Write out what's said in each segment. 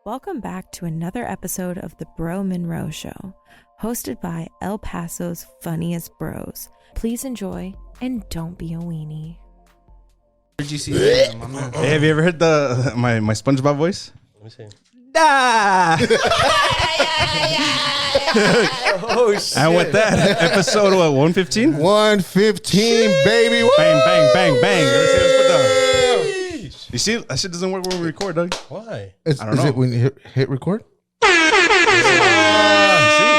Welcome back to another episode of the Bro Monroe Show, hosted by El Paso's funniest bros. Please enjoy and don't be a weenie. Did you see that, my man? Hey, have you ever heard my SpongeBob voice? Let me see. Da! Oh shit! And with that, episode 115? 115, baby. Woo! Bang, bang, bang, bang. Let's put the... You see, that shit doesn't work when we record, Doug. Why? I don't know. Is it when you hit record? You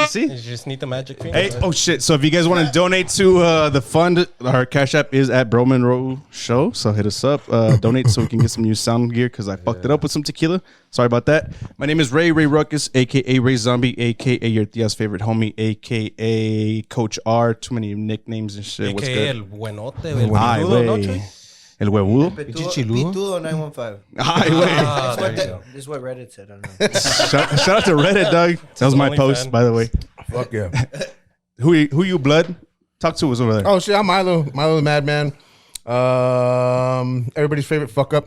see? You just need the magic finger. Hey, oh shit. So if you guys want to donate to the fund, our Cash App is at Bro Monroe Show. So hit us up. Donate so we can get some new sound gear because I fucked it up with some tequila. Sorry about that. My name is Ray Ruckus, a.k.a. Ray Zombie, a.k.a. your tia's favorite homie, a.k.a. Coach R. Too many nicknames and shit. What's good? El buenote, el Ay, buenudo, ¿no, güey. Chuy? El huevudo. Pitudo 915. Ay, güey. There you go. This is what Reddit said. I don't know. Shout out to Reddit, Doug. That was my only post, fan. by the way. Fuck yeah. Who you, blood? Talk to us over there. Oh shit, I'm Milo the Madman. Everybody's favorite fuck up.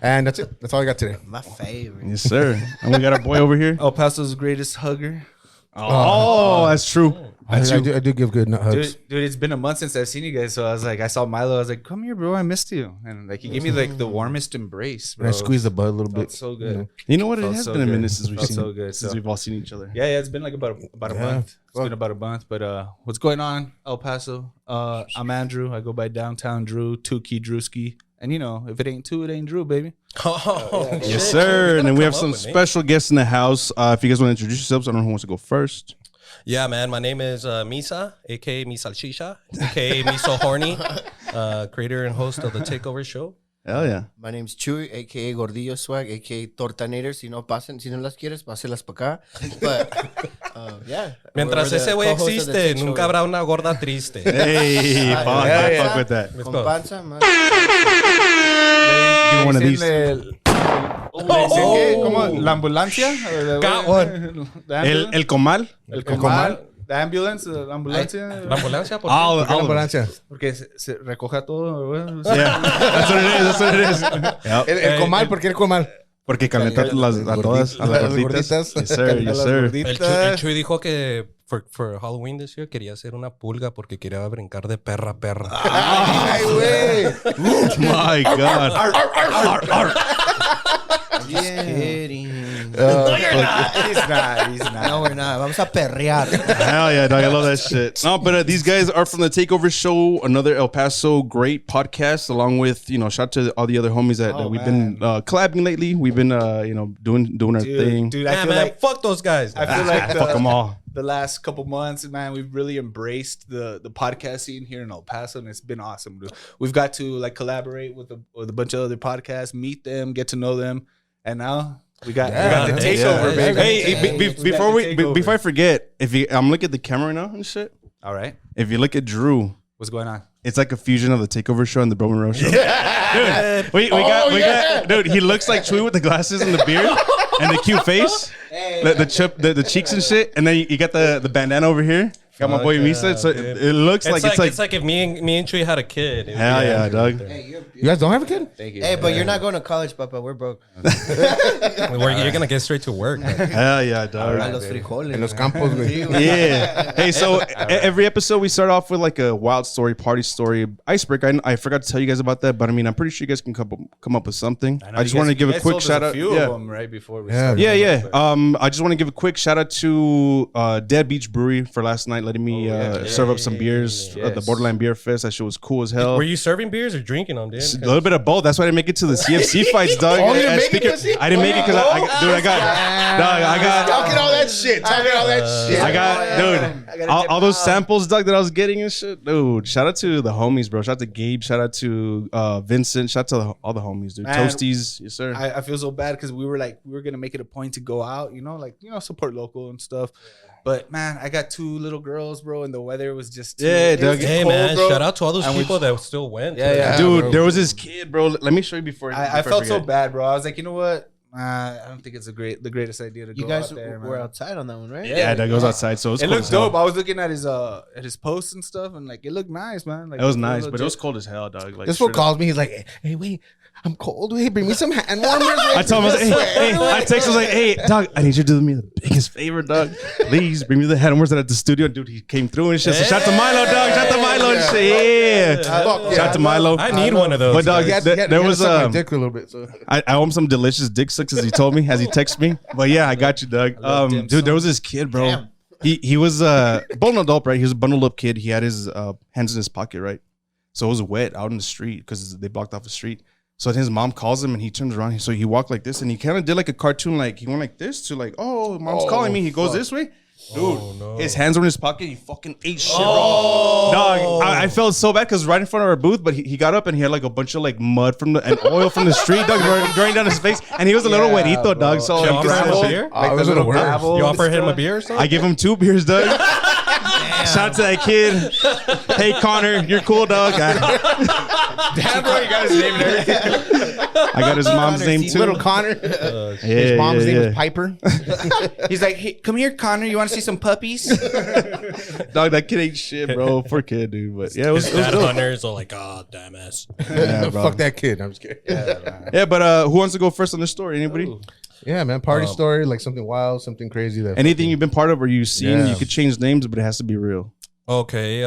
And that's it. That's all I got today. My favorite. Yes, sir. And we got our boy over here. El Paso's greatest hugger. Oh, that's true. I do give good nut hugs. Dude, it's been a month since I've seen you guys, so I was like, I saw Milo, I was like, come here, bro, I missed you, and like he gave me like the warmest embrace, bro. And I squeezed the butt a little Felt bit. so good. You know what? It Felt has so been a good. minute since Felt we've all seen each other. Yeah, it's been like about a month. It's been about a month, but what's going on, El Paso? I'm Andrew. I go by Downtown Drew, Tukey Drewski, and you know, if it ain't two, it ain't Drew, baby. Oh, Yes, sir. And then we have some special. special guests in the house. If you guys want to introduce yourselves, I don't know who wants to go first. Yeah, man. My name is Misa, a.k.a. Misalchicha, a.k.a. Miso Horny, creator and host of the Takeover show. Hell yeah. My name's Chuy, a.k.a. Gordillo Swag, a.k.a. Tortanator. Si no las quieres, páselas para acá. But, yeah. Mientras we're ese the güey co-hosts of the existe, Takeover. nunca habrá una gorda triste. Hey, fuck, yeah. fuck with that. Let's Con go. panza, man. Give me one of these. ¿Cómo? ¿La ambulancia? Got one. El comal. El comal. The ambulance, la ambulancia. La ambulancia, ¿por qué? All ¿Por qué la of them. ambulancia? Porque se recoge a todo, güey. Yeah, that's what it is. Yep. El comal, ¿por qué el comal? Porque calentó a todas, a las Las gorditas. gorditas. Yes, sir, yes, sir. El Chuy dijo que for Halloween this year quería hacer una pulga porque quería brincar de perra a perra. Ay, güey. My God. Just kidding. He's not. No, we're not. Vamos a perrear. Hell yeah, dog. I love that shit. No, but these guys are from the Takeover Show, another El Paso great podcast, along with, shout out to all the other homies that we've been collabing lately. We've been, doing our thing. Dude, I Yeah, feel man, like fuck those guys. I feel like Fuck them all. the last couple months, man, we've really embraced the podcast scene here in El Paso, and it's been awesome, dude. We've got to like collaborate with a bunch of other podcasts, meet them, get to know them, and now we got the takeover, yeah, baby. Hey, before I forget, I'm looking at the camera now and shit. All right, If you look at Drew, what's going on? it's like a fusion of the Takeover Show and the Bro Monroe Show. Dude, we got, dude. He looks like Chewy with the glasses and the beard and the cute face, the cheeks and shit, and then you got the bandana over here. Got my boy Misa. So it looks like it's like if me and Chuy had a kid. It'd be hell yeah, Andrew dog. right there. You guys don't have a kid? Thank you. Hey, but you're not going to college, Papa. We're broke. You're gonna get straight to work. Man. Hell yeah, dog. A los frijoles. En los campos, güey. Yeah. Hey, so every episode we start off with like a wild story, party story, icebreaker. I forgot to tell you guys about that, but I mean, I'm pretty sure you guys can come up with something. I just want to give a quick shout out. A few of them right before we Yeah. started. Yeah. I just want to give a quick shout out to Dead Beach Brewery for last night, letting me serve up some beers at the Borderline Beer Fest. That shit was cool as hell. Were you serving beers or drinking them, dude? A little bit of both. That's why I didn't make it to the CFC fights, dog. Oh, you didn't As make it to the speaker- I didn't make it because I got Talking all that shit. Talking all that shit. dude, all those samples, Doug, that I was getting and shit. Dude, shout out to the homies, bro. Shout out to Gabe. Shout out to Vincent. Shout out to all the homies, dude. Man, Toasties, yes, sir. I feel so bad because we were gonna make it a point to go out, support local and stuff. But man, I got two little girls, bro, and the weather was just too, Yeah, it was Doug. Hey cold, man, bro. shout out to all those And we- people that still went. Yeah, yeah. Dude, bro. there was this kid, bro. Let me show you before. I felt so bad, bro. I was like, you know what? I don't think it's the greatest idea to You go guys out there, were man. outside on that one, right? Yeah, that goes outside, so It cold looked as hell. dope. I was looking at his posts and stuff, and like it looked nice, man. Like It was nice, but it legit. was cold as hell, dog. Like, This fool straight up. calls me. He's like, "Hey, wait, I'm cold. Wait, bring me some hand warmers." I told him, I was like, hey, I texted, I was like, hey, dog, I need you to do me the biggest favor, dog. Please bring me the head warmers at the studio. Dude, he came through and shit. So shout to Milo, dog. Shout to Milo and shit. Yeah. Shout to Milo. I need one of those. But dog, He had there to was suck my dick a little bit. So I owe him some delicious dick sucks as he told me, as he texted me. But yeah, I got you, Doug. Dude, there was this kid, bro. Damn. He was bundled up, right? He was a bundled up kid. He had his hands in his pocket, right? So it was wet out in the street because they blocked off the street. So his mom calls him and he turns around. So he walked like this and he kind of did like a cartoon, like he went like this to like, oh, mom's calling me. He goes this way. Dude, his hands were in his pocket. He fucking ate shit, bro. Dog, I felt so bad because right in front of our booth, but he got up and he had like a bunch of like mud and oil from the street, dog, running down his face. And he was a little wetito, dog. So You like, offer him a beer? I was gonna work. You offer him a beer or something? I give him 2 beers, dog. Shout out to that kid. Hey, Connor, you're cool, dog. Damn, bro, you got his name and everything. I got his mom's name too. little Connor. His mom's name was Piper. He's like, hey, come here, Connor. You want to see some puppies? Dog, that kid ain't shit, bro. Poor kid, dude. But yeah, it was Bad dope. hunters are like, oh, damn ass. Yeah, bro. Fuck that kid. I'm just kidding. Yeah, but who wants to go first on this story? Anybody? Yeah, man. Party story, like something wild, something crazy. That Anything you've been part of or you've seen, Yeah. you could change names, but it has to be real. Okay, you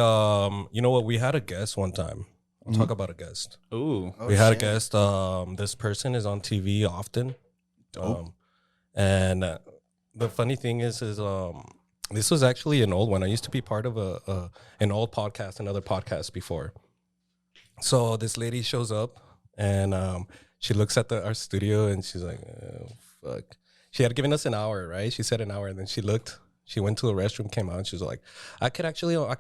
know what? We had a guest one time. I'll talk about a guest. Ooh. We had a guest. This person is on TV often. And the funny thing is this was actually an old one. I used to be part of an old podcast, another podcast before. So this lady shows up and she looks at our studio and she's like, oh, fuck. She had given us an hour, right? She said an hour, and then she looked. She went to the restroom, came out, and she was like, I could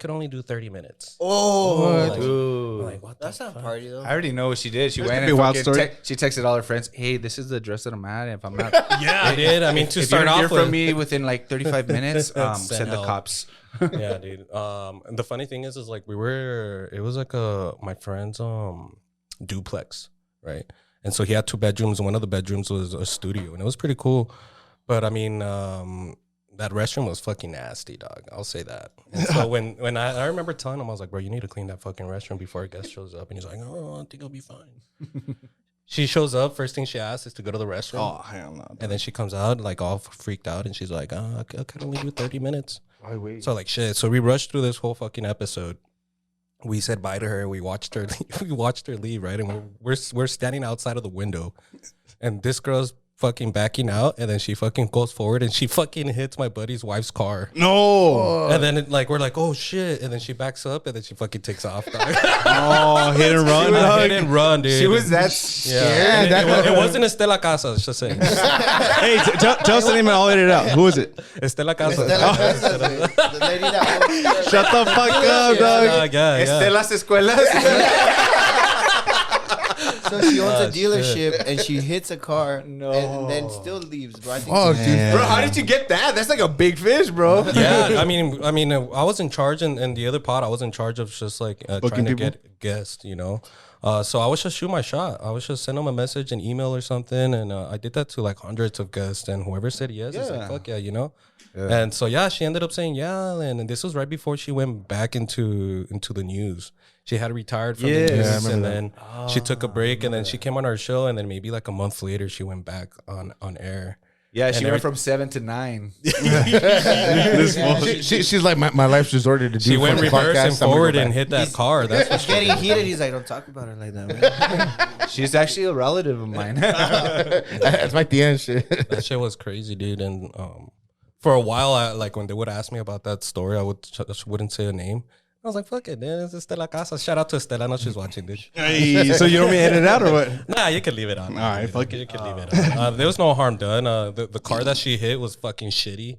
only do 30 minutes. Oh, Ooh. I'm like, what the that's not fuck? party though. I already know what she did. She That's went gonna and be a wild fucking story. she texted all her friends, hey, this is the address that I'm at. If I'm not Yeah, I did. I mean, to if start you don't off hear with from me within like 35 minutes, Send send the help. cops. Yeah, dude. And the funny thing is like it was like my friend's duplex, right? And so he had 2 bedrooms, and one of the bedrooms was a studio, and it was pretty cool. But I mean, that restroom was fucking nasty, dog. I'll say that. And so when I remember telling him, I was like, bro, you need to clean that fucking restroom before a guest shows up. And he's like, oh, I think I'll be fine. She shows up. First thing she asks is to go to the restroom. Oh, hell no. And then she comes out like all freaked out, and she's like, oh, I can only do 30 minutes. Why wait? So like shit. So we rushed through this whole fucking episode. We said bye to her. We watched her. We watched her leave, right? And we're standing outside of the window, and this girl's fucking backing out, and then she fucking goes forward and she fucking hits my buddy's wife's car. No. And then we're like, oh shit, and then she backs up and then she fucking takes off. Dog. Oh, hit and run, dog. Hit and run, dude. She was that Yeah, scared. and it wasn't Estela Casas, just saying. Hey, tell us the name and I'll edit it out. Who is it? Estela Casas. The lady that Shut the fuck up, dog. Yeah. Estelas Escuelas. so she owns a Oh, dealership and she hits a car No. and then still leaves, bro. I think Oh, she- dude. Bro, how did you get that? That's like a big fish, bro. Yeah, I mean, I was in charge, and the other pod, I was in charge of just like trying to people? get guests, you know. So I was just shoot my shot. I was just send them a message, an email or something, and I did that to like hundreds of guests, and whoever said yes, it's like Yeah. fuck yeah, you know. And so yeah, she ended up saying yeah, and this was right before she went back into the news. She had retired from the Yeah, I news, remember and then she took a break, and then she came on our show, and then maybe like a month later, she went back on air. Yeah, she And went from 7 to 9. She's like, my life's resorted to do. She went for the reverse podcast. and I'm gonna forward go and back. hit that car. That's what He's getting heated. He's like, don't talk about her like that, man. She's actually a relative of mine. That's my the end shit. that shit was crazy, dude. And for a while, I like when they would ask me about that story, I wouldn't say a name. I was like, fuck it, man. It's Estela Casa. Shout out to Estela. I know she's watching this. Hey, so you don't mean edit it out or what? Nah, you can leave it on. All right, fuck You it. can leave it on. There was no harm done. The car that she hit was fucking shitty.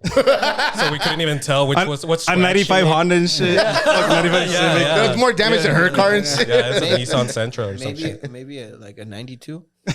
So we couldn't even tell which was what A scratch 95 she made. Honda and shit. Like 95 Yeah, Civic. yeah. There was more damage than her car and shit. Yeah, it's a Nissan Sentra or some shit. Maybe like a 92. Nah,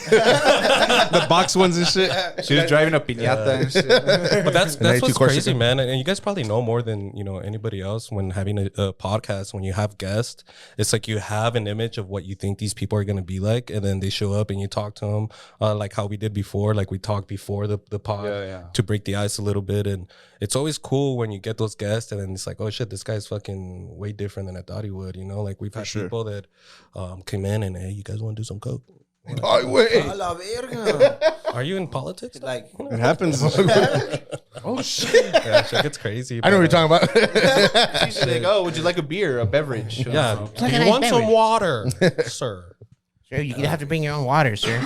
the box ones and shit. She was driving a piñata and shit. But that's too what's coarse. crazy, man. And you guys probably know more than anybody else when having a podcast. When you have guests, it's like you have an image of what you think these people are gonna be like, and then they show up and you talk to them, like how we did before. Like we talked before the pod to break the ice a little bit, and it's always cool when you get those guests, and then it's like, oh shit, this guy's fucking way different than I thought he would. Like we've had people that came in and, hey, you guys want to do some coke? Ay, güey. A la verga. Are you in politics? Like, It happens. Oh, shit. Yeah, shit gets crazy. I know what you're talking about. She's like, oh, would you like a beer, a beverage? Yeah. Do like a you nice want some beverage. water, sir? Sure, you have to bring your own water, sir.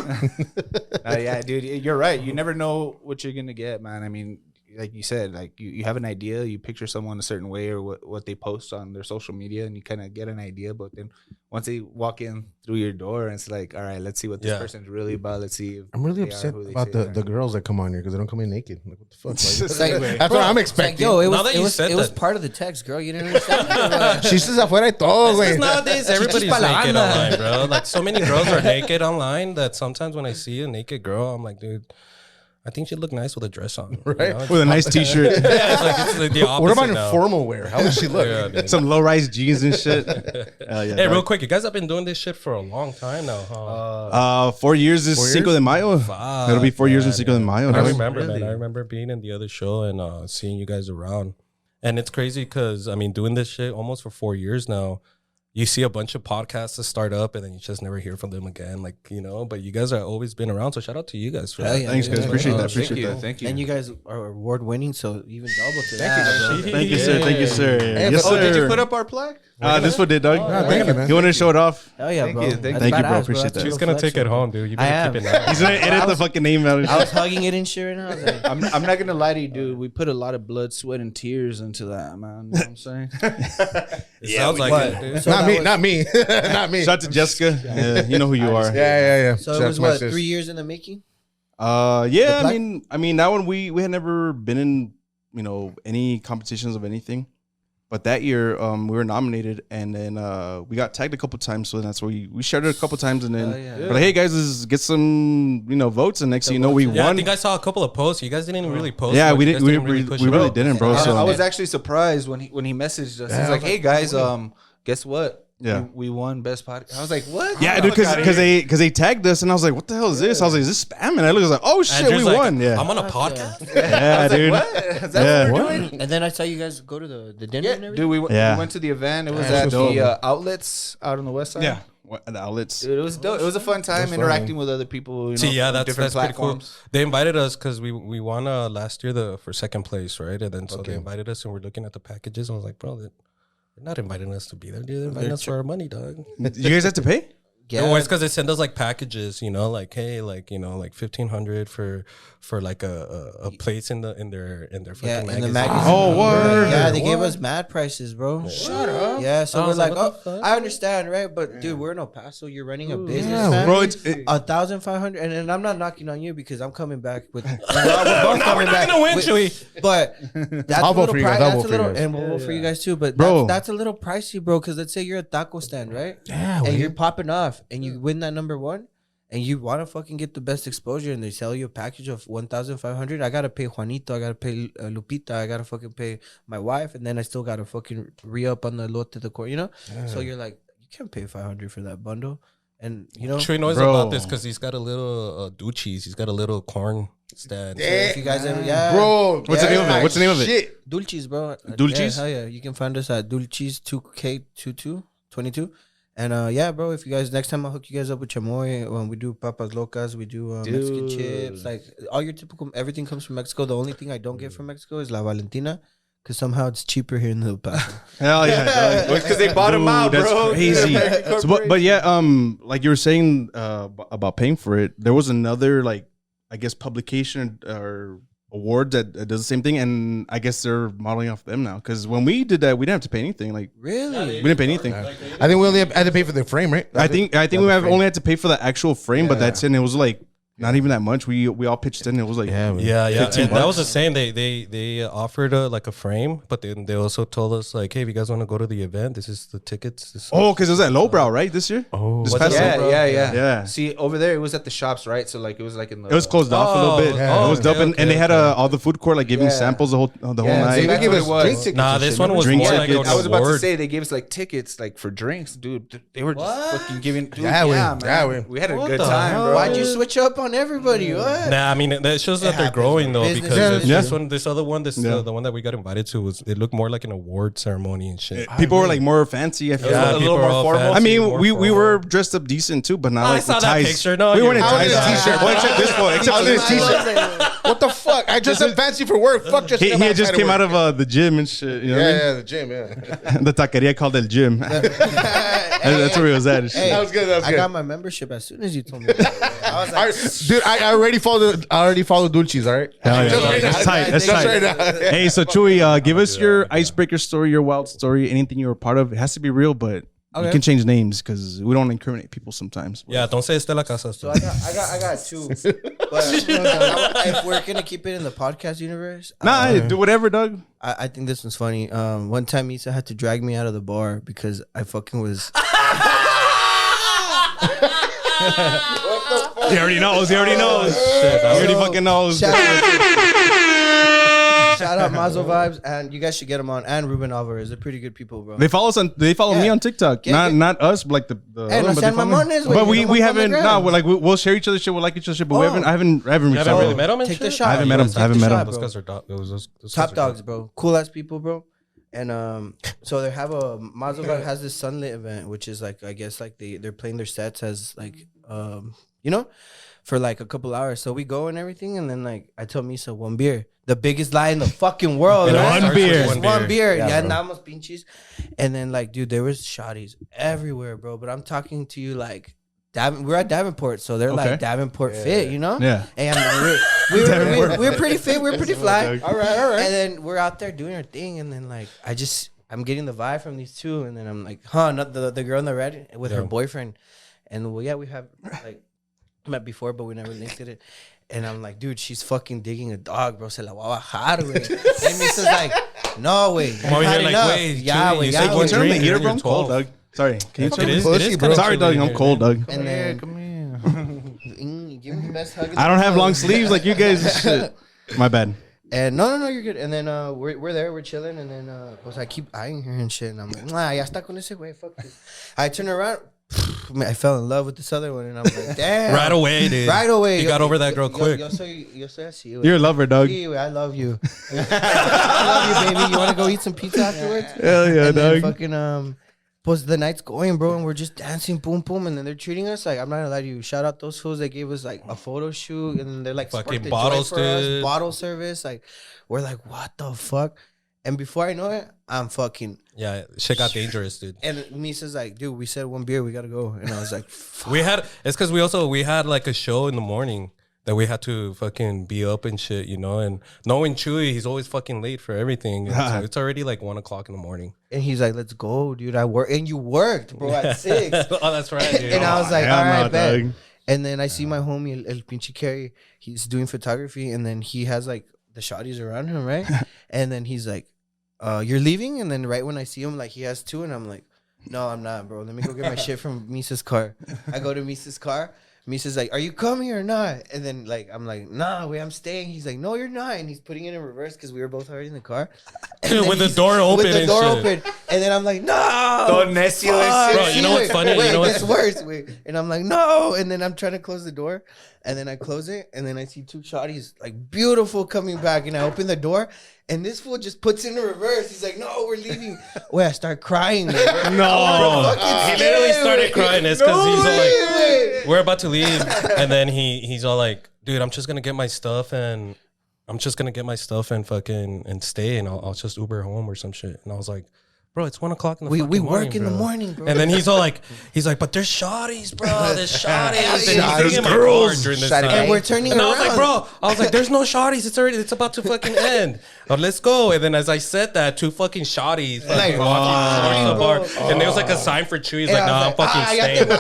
Yeah, dude, you're right. You never know what you're gonna get, man. I mean, like you said, like you have an idea, you picture someone a certain way or what they post on their social media, and you kind of get an idea. But then once they walk in through your door, and it's like, all right, let's see what this person's really about. Let's see. If I'm really they are upset who they about say they the are. girls that come on here because they don't come in naked. Like, what the fuck? it's like, That's what I'm it's like, expecting. yo, it Now that you was said it was that- part of the text, girl. You didn't understand. She says afuera y todo, Because güey. nowadays everybody's pa' la naked banda. online, bro. Like so many girls are naked online that sometimes when I see a naked girl, I'm like, dude, I think she'd look nice with a dress on. Right. With a nice t-shirt. It's like the opposite What about in now. formal wear? How does she look? Yeah, dude. Some low-rise jeans and shit. Hey, real quick, you guys have been doing this shit for a long time now, huh? 4 years is 4 Cinco years? de Mayo. Fuck, It'll be 4 years in man, Cinco de Mayo. I That's- remember, Really? man. I remember being in the other show and seeing you guys around. And it's crazy because, I mean, doing this shit almost for 4 years now, you see a bunch of podcasts that start up and then you just never hear from them again. Like, but you guys have always been around. So shout out to you guys for Hell that. yeah, Thanks, guys. dude. Appreciate that. Thank Appreciate you, that. thank you. And you guys are award winning, so even double to Thank you, that. man. bro. Thank you, sir. Thank you, sir. Yes, Oh, sir. did you put up our plaque? This one did, Doug. thank you, man. You want to show it off? Hell yeah, Thank bro. you, thank That's you. Thank you, bro. badass, Appreciate That's that. a She's little going to flex, take it bro. home, dude. You I better am. keep it nice. He's going to edit the fucking name out. I was hugging it and shit right now. I was like, I'm not gonna lie to you, dude. We put a lot of blood, sweat, and tears into that, man. You know what I'm saying? It sounds like but- it, dude. so Not that me. was- Not me. Not me. Shout out to Jessica. Yeah, you know who you are. Yeah. So Shout it out was to my what, sis. 3 years in the making? Yeah, The I plaque? mean that one we had never been in, any competitions of anything. But that year, we were nominated, and then we got tagged a couple times. So that's where we shared it a couple times, and then yeah. but hey guys, let's get some votes, and next thing you know, we Yeah, I won. think I saw a couple of posts. You guys didn't really post. Yeah, much. we You didn't. guys We really, push we it really out. didn't, bro. I So was actually surprised when he messaged us. He's like, "Hey guys, guess what? Yeah. we won best podcast." I was like, "What?" yeah, dude, because they tagged us, and I was like, what the hell is this? I was like, is this spam? And I was like, oh shit, Andrew's we like, won. Yeah, I'm on a podcast. yeah, dude. What? Is that Yeah. what we're doing? And then I saw you guys go to the dinner Yeah, and everything. dude, we Yeah. went to the event. It was Yeah, at it was the outlets out on the west side. Yeah, the outlets. Dude, it was dope. It was a fun time interacting with other people. See, yeah, from that's different pretty cool. platforms. They invited us because we won last year for second place, right? And then so they invited us, and we're looking at the packages. I was like, bro, they're not inviting us to be there, dude. They're inviting us for our money, dog. Did you guys have to pay? No, it's because they send us like packages, like hey, like like $1,500 for like a place in their fucking Yeah, in magazine. the magazine. Oh, word. Yeah, they gave us mad prices, bro. Shut up. Yeah, so I we're was like, like, what the oh, fuck? I understand, right? But dude, we're in El Paso. You're running a business, Yeah, man. Bro, 1,500, and I'm not knocking on you because I'm coming back with. We're both coming back. gonna win, with- Chewy. But that's I'll a vote little for you guys. pri- I'll that's vote a for you little, guys. and we'll vote for you guys too. But Bro. that's a little pricey, bro. Because let's say you're a taco stand, right? Yeah, And güey. you're popping off, and you win that number one, and you want to fucking get the best exposure, and they sell you a package of 1,500. I gotta pay Juanito, I gotta pay Lupita, I gotta fucking pay my wife, and then I still gotta fucking re up on the lot to the core, So you're like, you can't pay 500 for that bundle, and Chewy knows Bro. about this because he's got a little Duchis. He's got a little corn stand. So if you guys ever, Bro, What's the name of it? What's the name of it? Shit. Dulcis, bro. Dulcis? Yeah, hell yeah. You can find us at Dulcis 2K22. And yeah, bro, if you guys next time I'll hook you guys up with chamoy. When we do papas locas, we do Mexican chips, like all your typical everything comes from Mexico. The only thing I don't get from Mexico is La Valentina, because somehow it's cheaper here in the Paso. Hell yeah, dog. Because they bought him out, that's bro. crazy. So, but yeah, like you were saying about paying for it, there was another I guess publication or award that does the same thing, and I guess they're modeling off them now. Because when we did that, we didn't have to pay anything. Like Really? we didn't pay anything. I think we only had to pay for the frame, right? I think we have only had to pay for the actual frame, but that's it. And it was like Not even that much. We all pitched in. It was like Yeah. And 15 that was the bucks. same. They offered like a frame, but then they also told us like, hey, if you guys want to go to the event, this is the tickets. This Oh, because it was at Lowbrow, right? This year. Oh, This was past it year? Lowbrow? Yeah. See, over there, it was at the shops, right? So like, it was like in the. It was closed off a little bit. yeah. It was dope, and they had all the food court like giving Yeah. samples the whole Yeah, night. so they gave us That's what it drink was. tickets. Nah, and this shit, one was Drink more like tickets. an I was about to award. say they gave us like tickets like for drinks, dude. They were just fucking giving. Dude, Yeah, man. we had a What good the time, hell? bro. Why'd you switch up on everybody? What? Nah, I mean that shows that they're growing though, Business because is Yeah. this other one, Yeah. the one that we got invited to it looked more like an award ceremony and shit. People were like more fancy. I feel Yeah, like. a people little were more all formal. I fancy, mean, more we formal. were dressed up decent too, but not I like saw with that ties. picture. No, we you're weren't in right. ties. I was in a t-shirt. Well, except this one. Except I was in a this t-shirt. What the fuck? I dressed up fancy for work. Fuck just. He had just came out of the gym and shit. You know what I mean? Yeah, the gym. Yeah, The taqueria called El Gym. That's where he was at. and shit. Hey, that was good. That was I good. got my membership as soon as you told me. I was like, Dude, I already follow Dulce's. All right. Hell yeah. Just right now. That's tight. That's Just tight. right now. Hey, so Chewy, give us your icebreaker story, your wild story, anything you were a part of. It has to be real, but you Okay. can change names because we don't incriminate people sometimes. Yeah, don't say Estela Casas. so I got two. But if we're gonna keep it in the podcast universe, Nah, do whatever, Doug. I think this one's funny. One time Issa had to drag me out of the bar because I fucking was. He already knows. He already knows. He already fucking knows. Shout out Mazo Vibes, and you guys should get them on. And Ruben Alvarez, they're pretty good people, bro. They follow us on. They follow me Yeah. on TikTok. Yeah, Not us, but like the. Hey, other no one, but sean they follow me. mamones, güey. But we Get 'em up on haven't. the No, ground. we'll share each other's shit. We'll like each other's shit, but we Oh. haven't. I haven't You haven't reached really out. met him and Take the shit? shot. I haven't met him. Take I haven't the met shot, him. Those bro. guys are those guys Top are dogs, bro. Cool ass people, bro. And so they have a Mazo Vibes has this sunlit event, which is like, I guess like they're playing their sets as like you know, for like a couple hours. So we go and everything, and then like I tell Misa one beer, the biggest lie in the fucking world. It right? One beer. Just one beer. Yeah, Yeah, bro. nada más pinches. And then like, dude, there was shotties everywhere, bro. But I'm talking to you like, we're at Davenport, so they're Okay. like Davenport fit, you know? Yeah. And we're pretty fit. We're pretty fly. All right. And then we're out there doing our thing, and then like I'm getting the vibe from these two, and then I'm like, not the girl in the red with her Yeah. boyfriend, and well, yeah, we have like met before, but we never linked it. And I'm like, dude, she's fucking digging a dog, bro. Se la va a bajar, güey. And Misa's like, no, way. I'm over here like, wait, yeah, Chewy, way, you yeah, said Can you one way. turn the drink, heater, you're bro? I'm cold, 12. Doug. Sorry. Can you turn It is. Pussy, It is bro. kinda Sorry, Doug. chilly I'm here. cold, Doug. And then Come here. give me the best hug. in I the don't have world. long sleeves like you guys. and shit. My bad. And no, you're good. And then we're there, we're chilling, and then pues I keep eyeing her and shit, and I'm like, nah, ya está con ese güey, fuck this. I turn around, I fell in love with this other one, and I'm like, damn. Right away, dude. Right away. You got over that girl quick. Yo soy así, güey. You're a lover, Doug. Sí, güey, I love you. I love you, baby. You want to go eat some pizza afterwards? Hell yeah, And then Doug. fucking plus the night's going, bro, and we're just dancing, boom, boom, and then they're treating us like, I'm not gonna lie to you. Shout out those fools that gave us like a photo shoot, and they're like Fucking sparked the bottles, joint for us, dude. bottle service. Like, we're like, what the fuck? And before I know it, I'm fucking. Yeah, shit got dangerous, dude. And Misa's like, dude, we said one beer, we gotta go. And I was like, fuck. It's because we had like a show in the morning that we had to fucking be up and shit, you know. And knowing Chewy, he's always fucking late for everything. And so it's already like 1 o'clock in the morning. And he's like, let's go, dude. I work, and you worked, bro, at 6. Oh, that's right, dude. And I was like, hell all right, no, bet. Doug. And then I see my homie El Pinche Carry. He's doing photography, and then he has like the shotties around him, right? And then he's like, "You're leaving?" And then right when I see him, like he has 2, and I'm like, "No, I'm not, bro. Let me go get my shit from Misa's car." I go to Misa's car. Misa's like, "Are you coming or not?" And then like I'm like, "Nah, wait, I'm staying." He's like, "No, you're not." And he's putting it in reverse because we were both already in the car. And then With the he's- door open With the and door shit. open. And then I'm like, "No." Don Necio Fuck. Bro, you know what's funny? Wait, You know it gets what's- worse. Wait. And I'm like, no. And then I'm trying to close the door. And then I close it. And then I see 2 shotties, like beautiful, coming back. And I open the door. And this fool just puts it in reverse. He's like, no, we're leaving. Wait, I start crying. Bro. No. He literally started crying. It's because he's all way. like, we're about to leave. And then he's all like, dude, I'm just going to get my stuff and fucking and stay and I'll just Uber home or some shit. And I was like, bro, it's 1 o'clock in the We fucking morning, work in the bro." morning, bro. And then he's like, but there's shotties, bro. There's shotties. And he's There's in my car girls. during this Shotty time. and we're turning And I around. was like, there's no shotties. It's about to fucking end. Oh, let's go. And then as I said that, 2 fucking shotties Like, walking towards the bar. And there was like a sign for Chewy. He's like, nah, I'm fucking staying.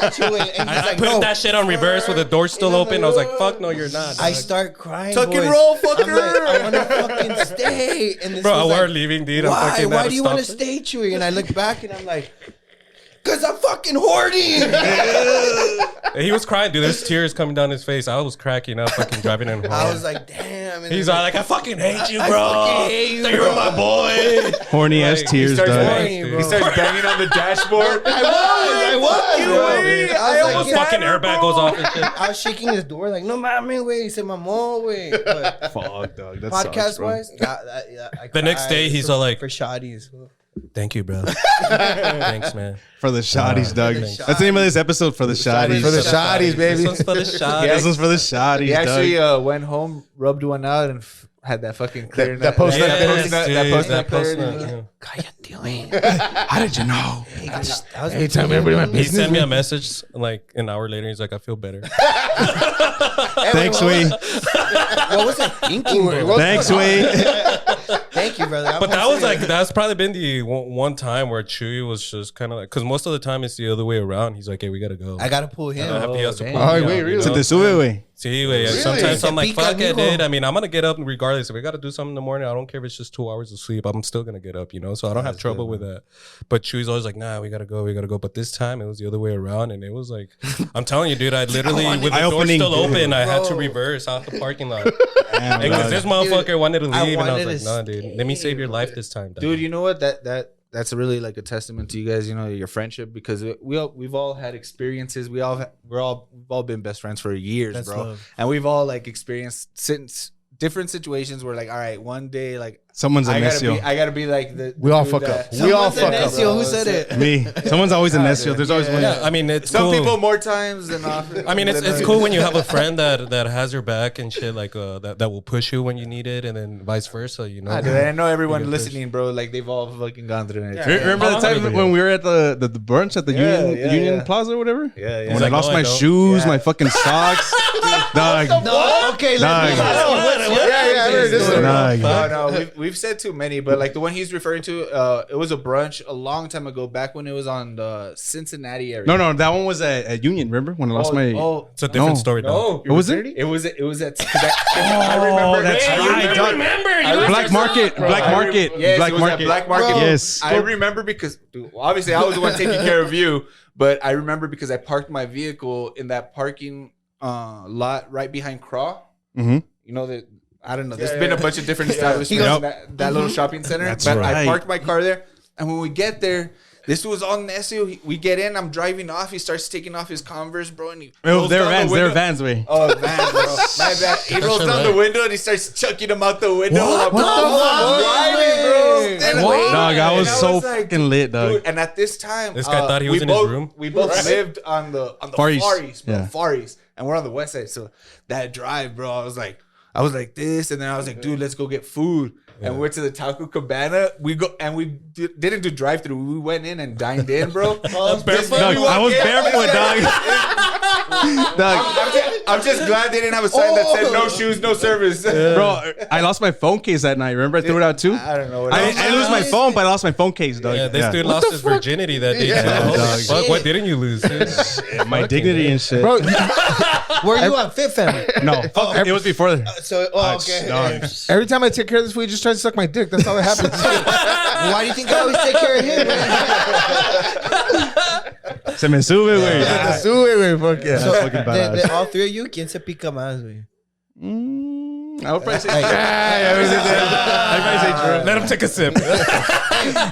I put that shit on reverse with the door still open. I was like, fuck no, you're not. I dog. start crying. Tuck and boys. roll, I'm like, fucker. I want to fucking stay. And this Bro, was we're like, leaving, dude. I'm why? fucking Why out of do you want to stop. stay, Chewy? And I look back and I'm like, because I'm fucking hoarding. And he was crying, dude. There's tears coming down his face. I was cracking up, fucking driving in home. I was like, damn. And He's then, like, I fucking hate you, I bro. fucking hate you, You're bro. my boy. Horny ass Like, tears, starts dog. horny, bro. He starts banging on the dashboard. I was, bro. I was His like, fucking airbag goes off and shit. I was shaking his door like, no mames, way. He said, Mamo, way. But Fuck, dog. That podcast sucks, bro. wise, I The next day, cried he's for- all like, for shotties. thank you, bro. Thanks, man. For the shotties, dog. the That's the name of this episode. For the shotties. For the shotties, baby. This one's for the shot. This one's for the shotties, He actually dog. went home, rubbed one out, and had that fucking clear that post- that Yes, post nut, dude, that post that nut post clarity. nut, yeah. How did you know? Hey, tell me everybody my He business. sent me a message like an hour later. He's like, I feel better. Thanks, Wayne. What was I thinking, bro? Thanks, Wayne. Thank you, brother. But that was like, that's probably been the one time where Chewy was just kind of like, because most of the time it's the other way around. He's like, hey, we got to go. I gotta pull him. He has to damn. pull Oh, me wait, out, really? you Se know? te sube, güey. Sí, güey. Sometimes I'm like, Se pica, fuck it, amigo. dude. I mean, I'm going to get up regardless. If we got to do something in the morning, I don't care if it's just 2 hours of sleep. I'm still going to get up, you know? So I don't have trouble with that. But Chewy's always like, nah, we got to go. But this time it was the other way around. And it was like, I'm telling you, dude, I literally, with the door Eye-opening. still open, I had to Bro. reverse out the parking lot. Damn, Because dog. this motherfucker wanted to I leave. And I wanted was like, to nah, dude, let me save your life this time. dog. Dude, you know what? That's really like a testament to you guys. You know, your friendship, because we've all had experiences. We've all been best friends for years, That's bro. love. And we've all like experienced since different situations where like, all right, one day like Someone's a I necio. gotta be like the We all dude fuck that- up. We all Someone's fuck a up. necio. Who said it? Me. Someone's always a necio. There's always one. Yeah, I mean, it's Some cool. people more times than often. I mean, it's than it's others. cool when you have a friend that has your back and shit, like that will push you when you need it, and then vice versa. You know, Ah, dude, I know everyone You get listening, bro. Like they've all fucking gone through it. Remember the time when we were at the brunch at the Union yeah. Plaza or whatever? Yeah, yeah. When He's I like, lost no, I my don't. shoes, Yeah. my fucking socks. Dog. Okay, Dog. I heard this one. Dog. No, we've said too many, but like the one he's referring to, it was a brunch a long time ago, back when it was on the Cincinnati area. No, that one was at Union. Remember when I lost my? it's a different No. story. Dog. no, What was it? It was at. I remember. that's I right, remember- dog. Black Market. Black Market. Yes, Black it was at Market. Black Market. Yes. I remember because dude, obviously I was the one taking care of you, but I remember because I parked my vehicle in that parking lot right behind Craw. Mm-hmm. You know that I don't know. There's been a bunch of different establishments Yep. in that little shopping center. That's but right. I parked my car there, and when we get there, this was all necio. We get in. I'm driving off. He starts taking off his Converse, bro, and he rolls They're down the Vans. They're window. Vans, way. Oh, man, bro. My bad. He rolls down the window and he starts chucking them out the window. What the fuck? Driving, bro. And What? Dog, I was and so like, fucking lit, dog. dude, and at this time, This guy thought he was in his room? We both lived on the Far East. Far East, bro. Yeah. Far East, and we're on the west side. So that drive, bro, I was like this, and then I was like, dude, let's go get food. And we went to the Taco Cabana. We didn't do drive through. We went in and dined in, bro. Barefoot? Dog, I was barefoot, dog. Dog. I'm just glad they didn't have a sign that said no shoes, no service. Bro, I lost my phone case that night. Remember I threw it out too? I don't know. What I didn't lose my phone, but I lost my phone case, dog. Yeah, this dude lost his virginity that day. Holy dog. fuck, what didn't you lose? Dude? My dignity and shit. Bro, Were you on Fit Family? No, fuck, it was before that. So, okay. Dog. every time I take care of this fool, he just tries to suck my dick. That's all that happens. Why do you think I always take care of him? Se me sube, güey. Te sube, güey. Fuck yeah. So, fucking badass. all three of you, ¿quién se pica más, güey? I would probably say I'd probably say true. Let him take a sip.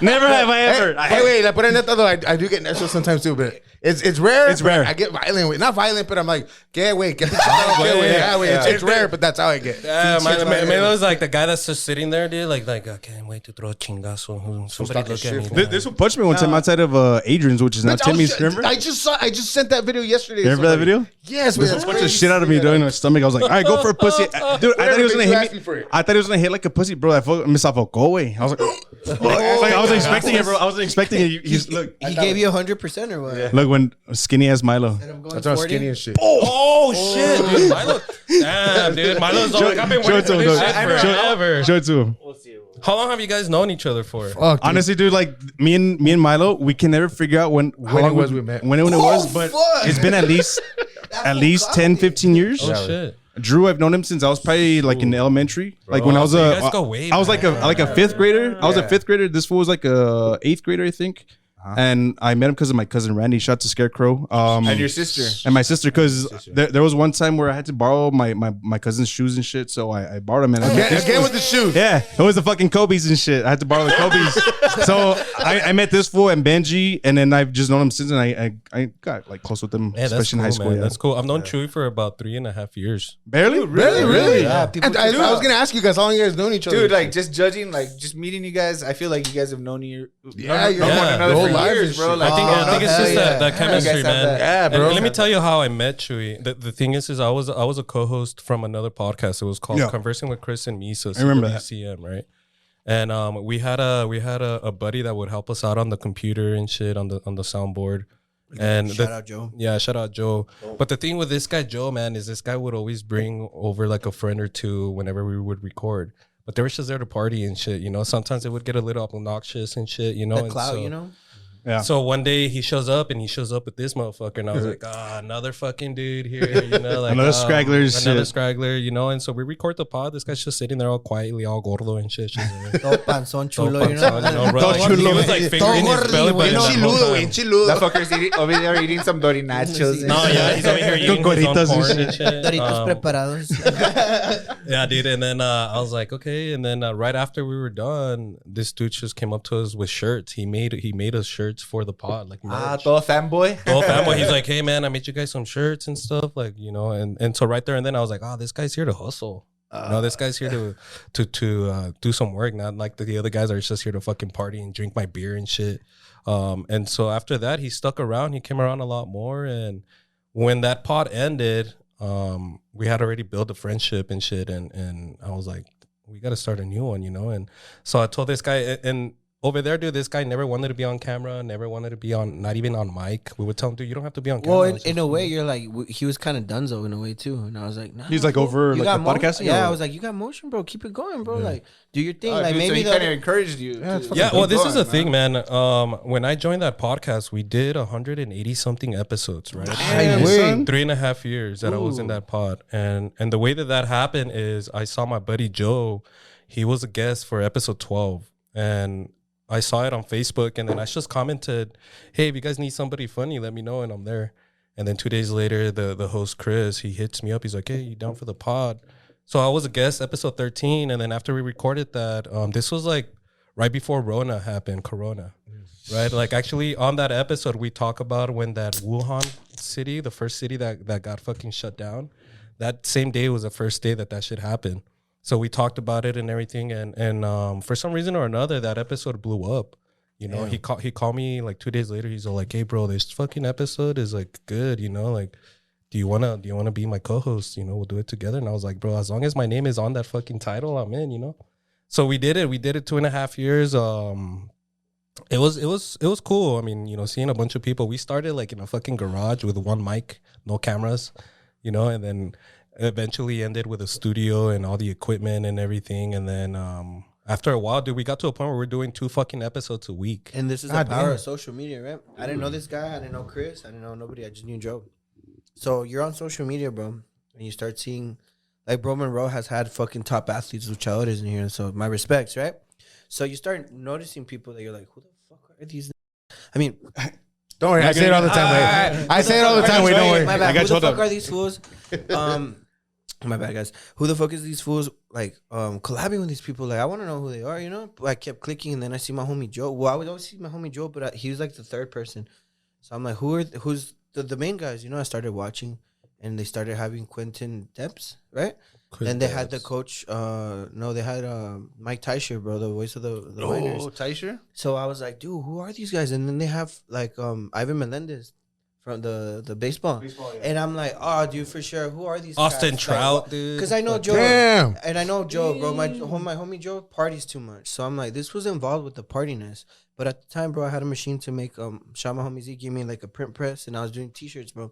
Never have I ever. Hey, wait, la pura neta though, I do get natural sometimes too, but it's rare. It's rare. I get violent with, not violent, but I'm like, get away, get the shit out, get away. Yeah, wait. It's rare, but that's how I get. Yeah, man, was like the guy that's just sitting there, dude. Like I can't wait to throw a chingazo. Somebody look at me. This will punch me one time outside of Adrian's, which is now Bitch, I was Timmy's. ju- Remember? I just sent that video yesterday. You remember that video? Yes, wait, This that's punch the crazy. shit out of me during my stomach. I was like, all right, go for a pussy. Dude, I thought he was Whatever, gonna bitch, you hit asked me. me for it. I thought he was gonna hit like a pussy, bro. I me sufocó, güey. I was like, Like, I was expecting it, bro. I wasn't expecting it. Look, He gave you 100% or what? Yeah. look when skinny as Milo. And I'm going That's how 40. skinny and shit. Oh shit, dude. Milo. Damn, dude. Milo's all like, I've been Show waiting it to for him, this though. shit forever. Show it to him. How long have you guys known each other for? Fuck, dude. Honestly, dude, like me and Milo, we can never figure out when How long was we met? when it was, but fuck. it's been at least 10, 15 years. Oh shit. Drew, I've known him since I was probably like in elementary. Like when I was so you guys go way I was like a fifth grader. I was a fifth grader. This fool was like a eighth grader, I think. And I met him because of my cousin Randy. Shout out to Scarecrow. And your sister. And my sister, because there was one time where I had to borrow my cousin's shoes and shit. So I borrowed them. And Again with the shoes. yeah, it was the fucking Kobe's and shit. I had to borrow the Kobe's. So I met this fool and Benji, and then I've just known him since, and I got like close with them, Yeah, that's especially cool, in high school. man. Yeah. That's cool. I've known Chewy for about 3.5 years. Barely? Really? Yeah, And people I was gonna ask you guys how long you guys known each other. Dude, like just judging, like just meeting you guys, I feel like you guys have known you, Yeah, known one yeah. another Your whole for lives years, and bro. shit. Like, I think it's hell just yeah. that chemistry, You guys have man. that. Yeah, And bro. let me tell you how I met Chewy. The thing is I was a co-host from another podcast. It was called Yeah. Conversing with Chris and Misa. I remember that. CWCM, right? And we had a buddy that would help us out on the computer and shit on the soundboard. And Shout out, Joe. Yeah, shout out Joe. But the thing with this guy Joe, man, is this guy would always bring over like a friend or two whenever we would record. But they were just there to party and shit, you know. Sometimes it would get a little obnoxious and shit, you know. The and clout, so, you know? Yeah. So one day he shows up with this motherfucker, and I was like, another fucking dude here, you know, like Another straggler and another shit. straggler, you know. And so we record the pod. This guy's just sitting there all quietly, all gordo and shit. Todo panzón chulo, you Panzón, know? bro. Todo He chulo. was like fingering his Todo belly gordo, button. you know? the whole time. Chiludo. that fucker's over there eating some Dorinachos. No, yeah, he's over here eating his own Cocoritas and corn shit. and shit. Doritos preparados. Yeah, dude. And then I was like, okay. And then right after we were done, this dude just came up to us with shirts. He made us shirts for the pod, like merch. todo fanboy. Oh, fanboy. He's like, hey man, I made you guys some shirts and stuff, like, you know. And so right there and then I was like, oh, this guy's here to hustle. No, this guy's here to do some work, not like the other guys are just here to fucking party and drink my beer and shit. And so after that, he stuck around. He came around a lot more. And when that pod ended, we had already built a friendship and shit. And I was like, we got to start a new one, you know. And so I told this guy, and over there, dude, this guy never wanted to be on camera, never wanted to be on, not even on mic. We would tell him, dude, you don't have to be on camera. Well, in a way, you're like, he was kind of dunzo in a way, too. And I was like, nah. He's like over you like got the podcasting. Yeah, or- I was like, you got motion, bro. Keep it going, bro. Like, do your thing. Oh, like, dude, so maybe he the kind of encouraged you. Yeah, well, this is the thing, man. When I joined that podcast, we did 180 something episodes, right? Damn, son. 3.5 years that I was in that pod, and the way that happened is I saw my buddy Joe. He was a guest for episode 12, and I saw it on Facebook, and then I just commented, "Hey, if you guys need somebody funny, let me know," and I'm there. And then 2 days later, the host Chris, he hits me up. He's like, "Hey, you down for the pod?" So I was a guest, episode 13, and then after we recorded that, this was like right before Corona happened, right? Like actually on that episode, we talk about when that Wuhan city, the first city that got fucking shut down, that same day was the first day that shit happened. So we talked about it and everything, and for some reason or another, that episode blew up. You know, he called me like 2 days later. He's all like, "Hey, bro, this fucking episode is like good. You know, like, do you wanna be my co-host? You know, we'll do it together." And I was like, "Bro, as long as my name is on that fucking title, I'm in." You know. So we did it. We did it 2.5 years. It was cool. I mean, you know, seeing a bunch of people. We started like in a fucking garage with one mic, no cameras, you know, and then eventually ended with a studio and all the equipment and everything. And then after a while, dude, we got to a point where we're doing 2 fucking episodes a week. And this is the power of social media, right? I didn't know this guy. I didn't know Chris. I didn't know nobody. I just knew Joe. So you're on social media, bro, and you start seeing, like, bro, Monroe has had fucking top athletes, luchadores in here. So my respects, right? So you start noticing people that you're like, who the fuck are these? I mean, Don't worry, I say it all the time. Wait, I say it all the time. Wait, don't worry. my bad. I got Who the told fuck up. are these fools? My bad, guys. Who the fuck is these fools? Like, collabing with these people. Like, I want to know who they are. You know. I kept clicking, and then I see my homie Joe. Well, I would always see my homie Joe, but he was like the third person. So I'm like, who's the main guys? You know. I started watching, and they started having Quentin Depps, right? Then they had the coach. They had Mike Teicher, bro, the voice of the Miners. Teicher? So I was like, dude, who are these guys? And then they have like Ivan Melendez from the baseball. And I'm like, oh, dude, for sure. Who are these? Austin cats? Trout, dude. Because I know Joe. Damn. And I know Joe, bro. My homie Joe parties too much. So I'm like, this was involved with the partiness. But at the time, bro, I had a machine to make shout my homie Z gave me like a print press, and I was doing t-shirts, bro.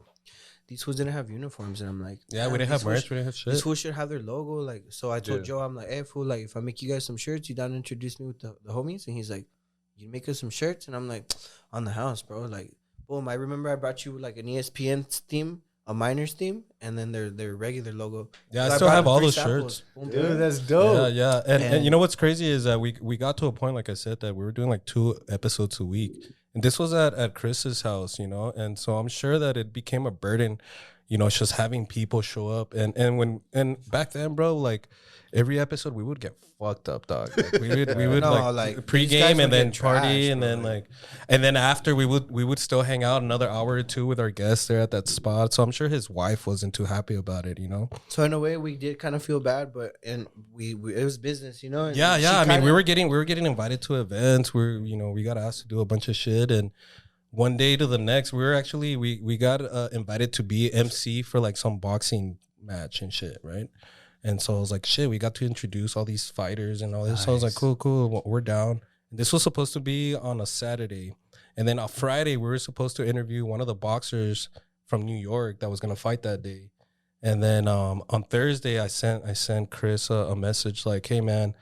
These fools didn't have uniforms, and I'm like, Yeah, we didn't have merch. We didn't have shit. These fools should have their logo. Like, so I told Joe, I'm like, hey, fool, like, if I make you guys some shirts, you down to introduce me with the homies? And he's like, you make us some shirts? And I'm like, on the house, bro. Like, boom, I remember I brought you like an ESPN theme, a Miners theme, and then their regular logo. Yeah, So I still brought have him all 3 those samples. shirts. Boom, Dude, boom. that's dope. Yeah. And you know what's crazy is that we got to a point, like I said, that we were doing like 2 episodes a week. And this was at Chris's house, you know? And so I'm sure that it became a burden, you know, just having people show up. And back then, bro, like every episode we would get fucked up, dog. Like, we would No, like like, pregame these guys and would then get party trashed, and bro, then like- and then after we would still hang out another hour or 2 with our guests there at that spot. So I'm sure his wife wasn't too happy about it, you know? So in a way, we did kind of feel bad, but we it was business, you know. And Yeah. she I mean, kinda- we were getting invited to events. We got asked to do a bunch of shit, and one day to the next, we got invited to be MC for like some boxing match and shit, right? And so I was like, shit, we got to introduce all these fighters and all this. So I was like, cool, we're down. This was supposed to be on a Saturday, and then on Friday we were supposed to interview one of the boxers from New York that was gonna fight that day. And then on Thursday, I sent Chris a message like, hey man,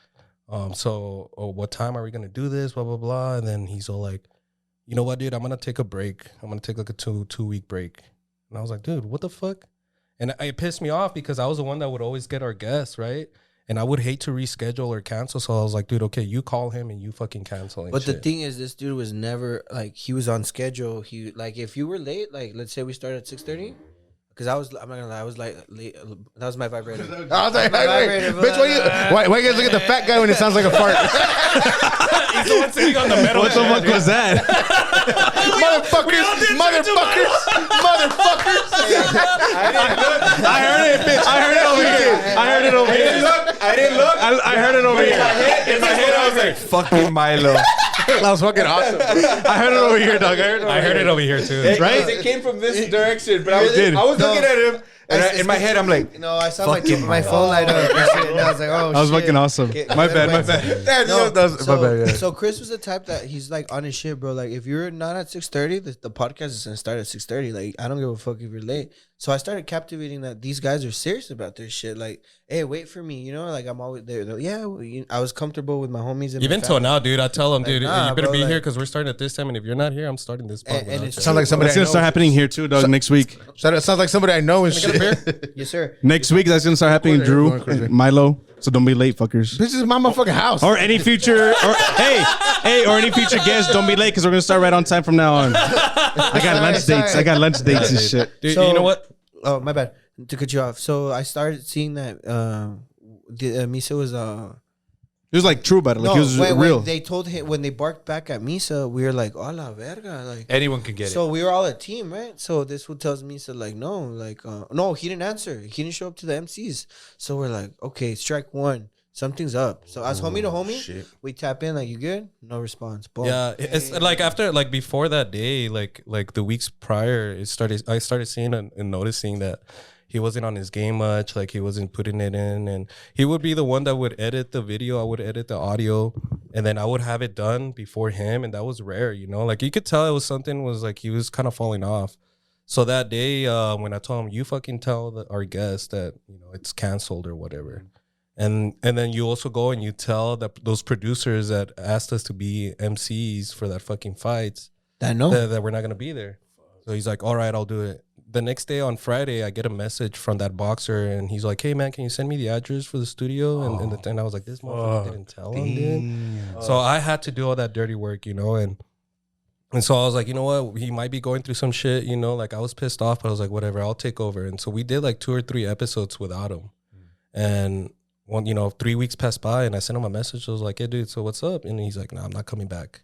what time are we gonna do this? Blah blah blah. And then he's all like, you know what, dude? I'm gonna take a break. I'm gonna take like a 2-week break. And I was like, dude, what the fuck? And it pissed me off because I was the one that would always get our guests, right? And I would hate to reschedule or cancel. So I was like, dude, okay, you call him and you fucking cancel. And But the shit. thing is, this dude was never like, he was on schedule. He like, if you were late, like let's say we started at 6:30, because I'm not gonna lie, I was like late. That was my vibrator. I was like, My wait, vibrator, bitch, why you guys look at the fat guy when it sounds like a fart? He's the one sitting on the metal. What the fuck was that? Motherfuckers! I heard it, bitch. I heard it over here. I didn't look. I heard it over here. In my head, I was like, fucking Milo. That was fucking awesome. I heard it over here, dog. I heard it over here too. Right? It came from this direction, but I was did. looking at him, and in my head, I'm like, You know, I saw my phone light up, and shit, and I was like, oh, That was shit. fucking awesome. Okay, My bad. No, my bad, yeah. so Chris was the type that he's like on his shit, bro. Like if you're not at 6:30, the podcast is gonna start at 6:30. Like I don't give a fuck if you're late. So I started captivating that these guys are serious about their shit. Like, hey, wait for me. You know, like I'm always there. Like, yeah, I was comfortable with my homies. And Even my till family. now, dude, I tell him, dude, nah, you better bro, be like- here because we're starting at this time, and if you're not here, I'm starting this. And without it's you. Sounds like somebody That's I gonna know. start happening here too, dog. Next week. Sounds like somebody I know and shit. Yes, sir. Next week, that's gonna start happening, Drew and Milo. So don't be late, fuckers. This is my motherfucking house. Or any future, or any future guests, don't be late because we're gonna start right on time from now on. I got lunch dates. I got lunch dates and shit. Dude, So- you know what? Oh, my bad to cut you off. So I started seeing that Misa was He was like true about it. Like he was when real. they told him when they barked back at Misa, we were like, "Oh la verga!" Like, Anyone can get so we were all a team, right? So this who tells Misa like, "No, like, no, he didn't answer. He didn't show up to the MCs." So we're like, "Okay, strike one. Something's up." So as homie to homie, we tap in like, "You good?" No response. Boom. Yeah, it's like after, like before that day, like the weeks prior, I started seeing and noticing that he wasn't on his game much. Like he wasn't putting it in, and he would be the one that would edit the video. I would edit the audio, and then I would have it done before him, and that was rare, you know. Like you could tell it was something was like he was kind of falling off. So that day, when I told him, "You fucking tell our guest that it's canceled or whatever," and then you also go and you tell those producers that asked us to be MCs for that fucking fights that no. that we're not gonna be there. So he's like, "All right, I'll do it." The next day on Friday, I get a message from that boxer, and he's like, "Hey man, can you send me the address for the studio?" And I was like, "This motherfucker didn't tell him, dude." So I had to do all that dirty work, and so I was like, you know what, he might be going through some shit, like I was pissed off, but I was like, whatever, I'll take over. And so we did like 2 or 3 episodes without him, and 3 weeks passed by, and I sent him a message. I was like, "Hey dude, so what's up?" And he's like, "Nah, I'm not coming back.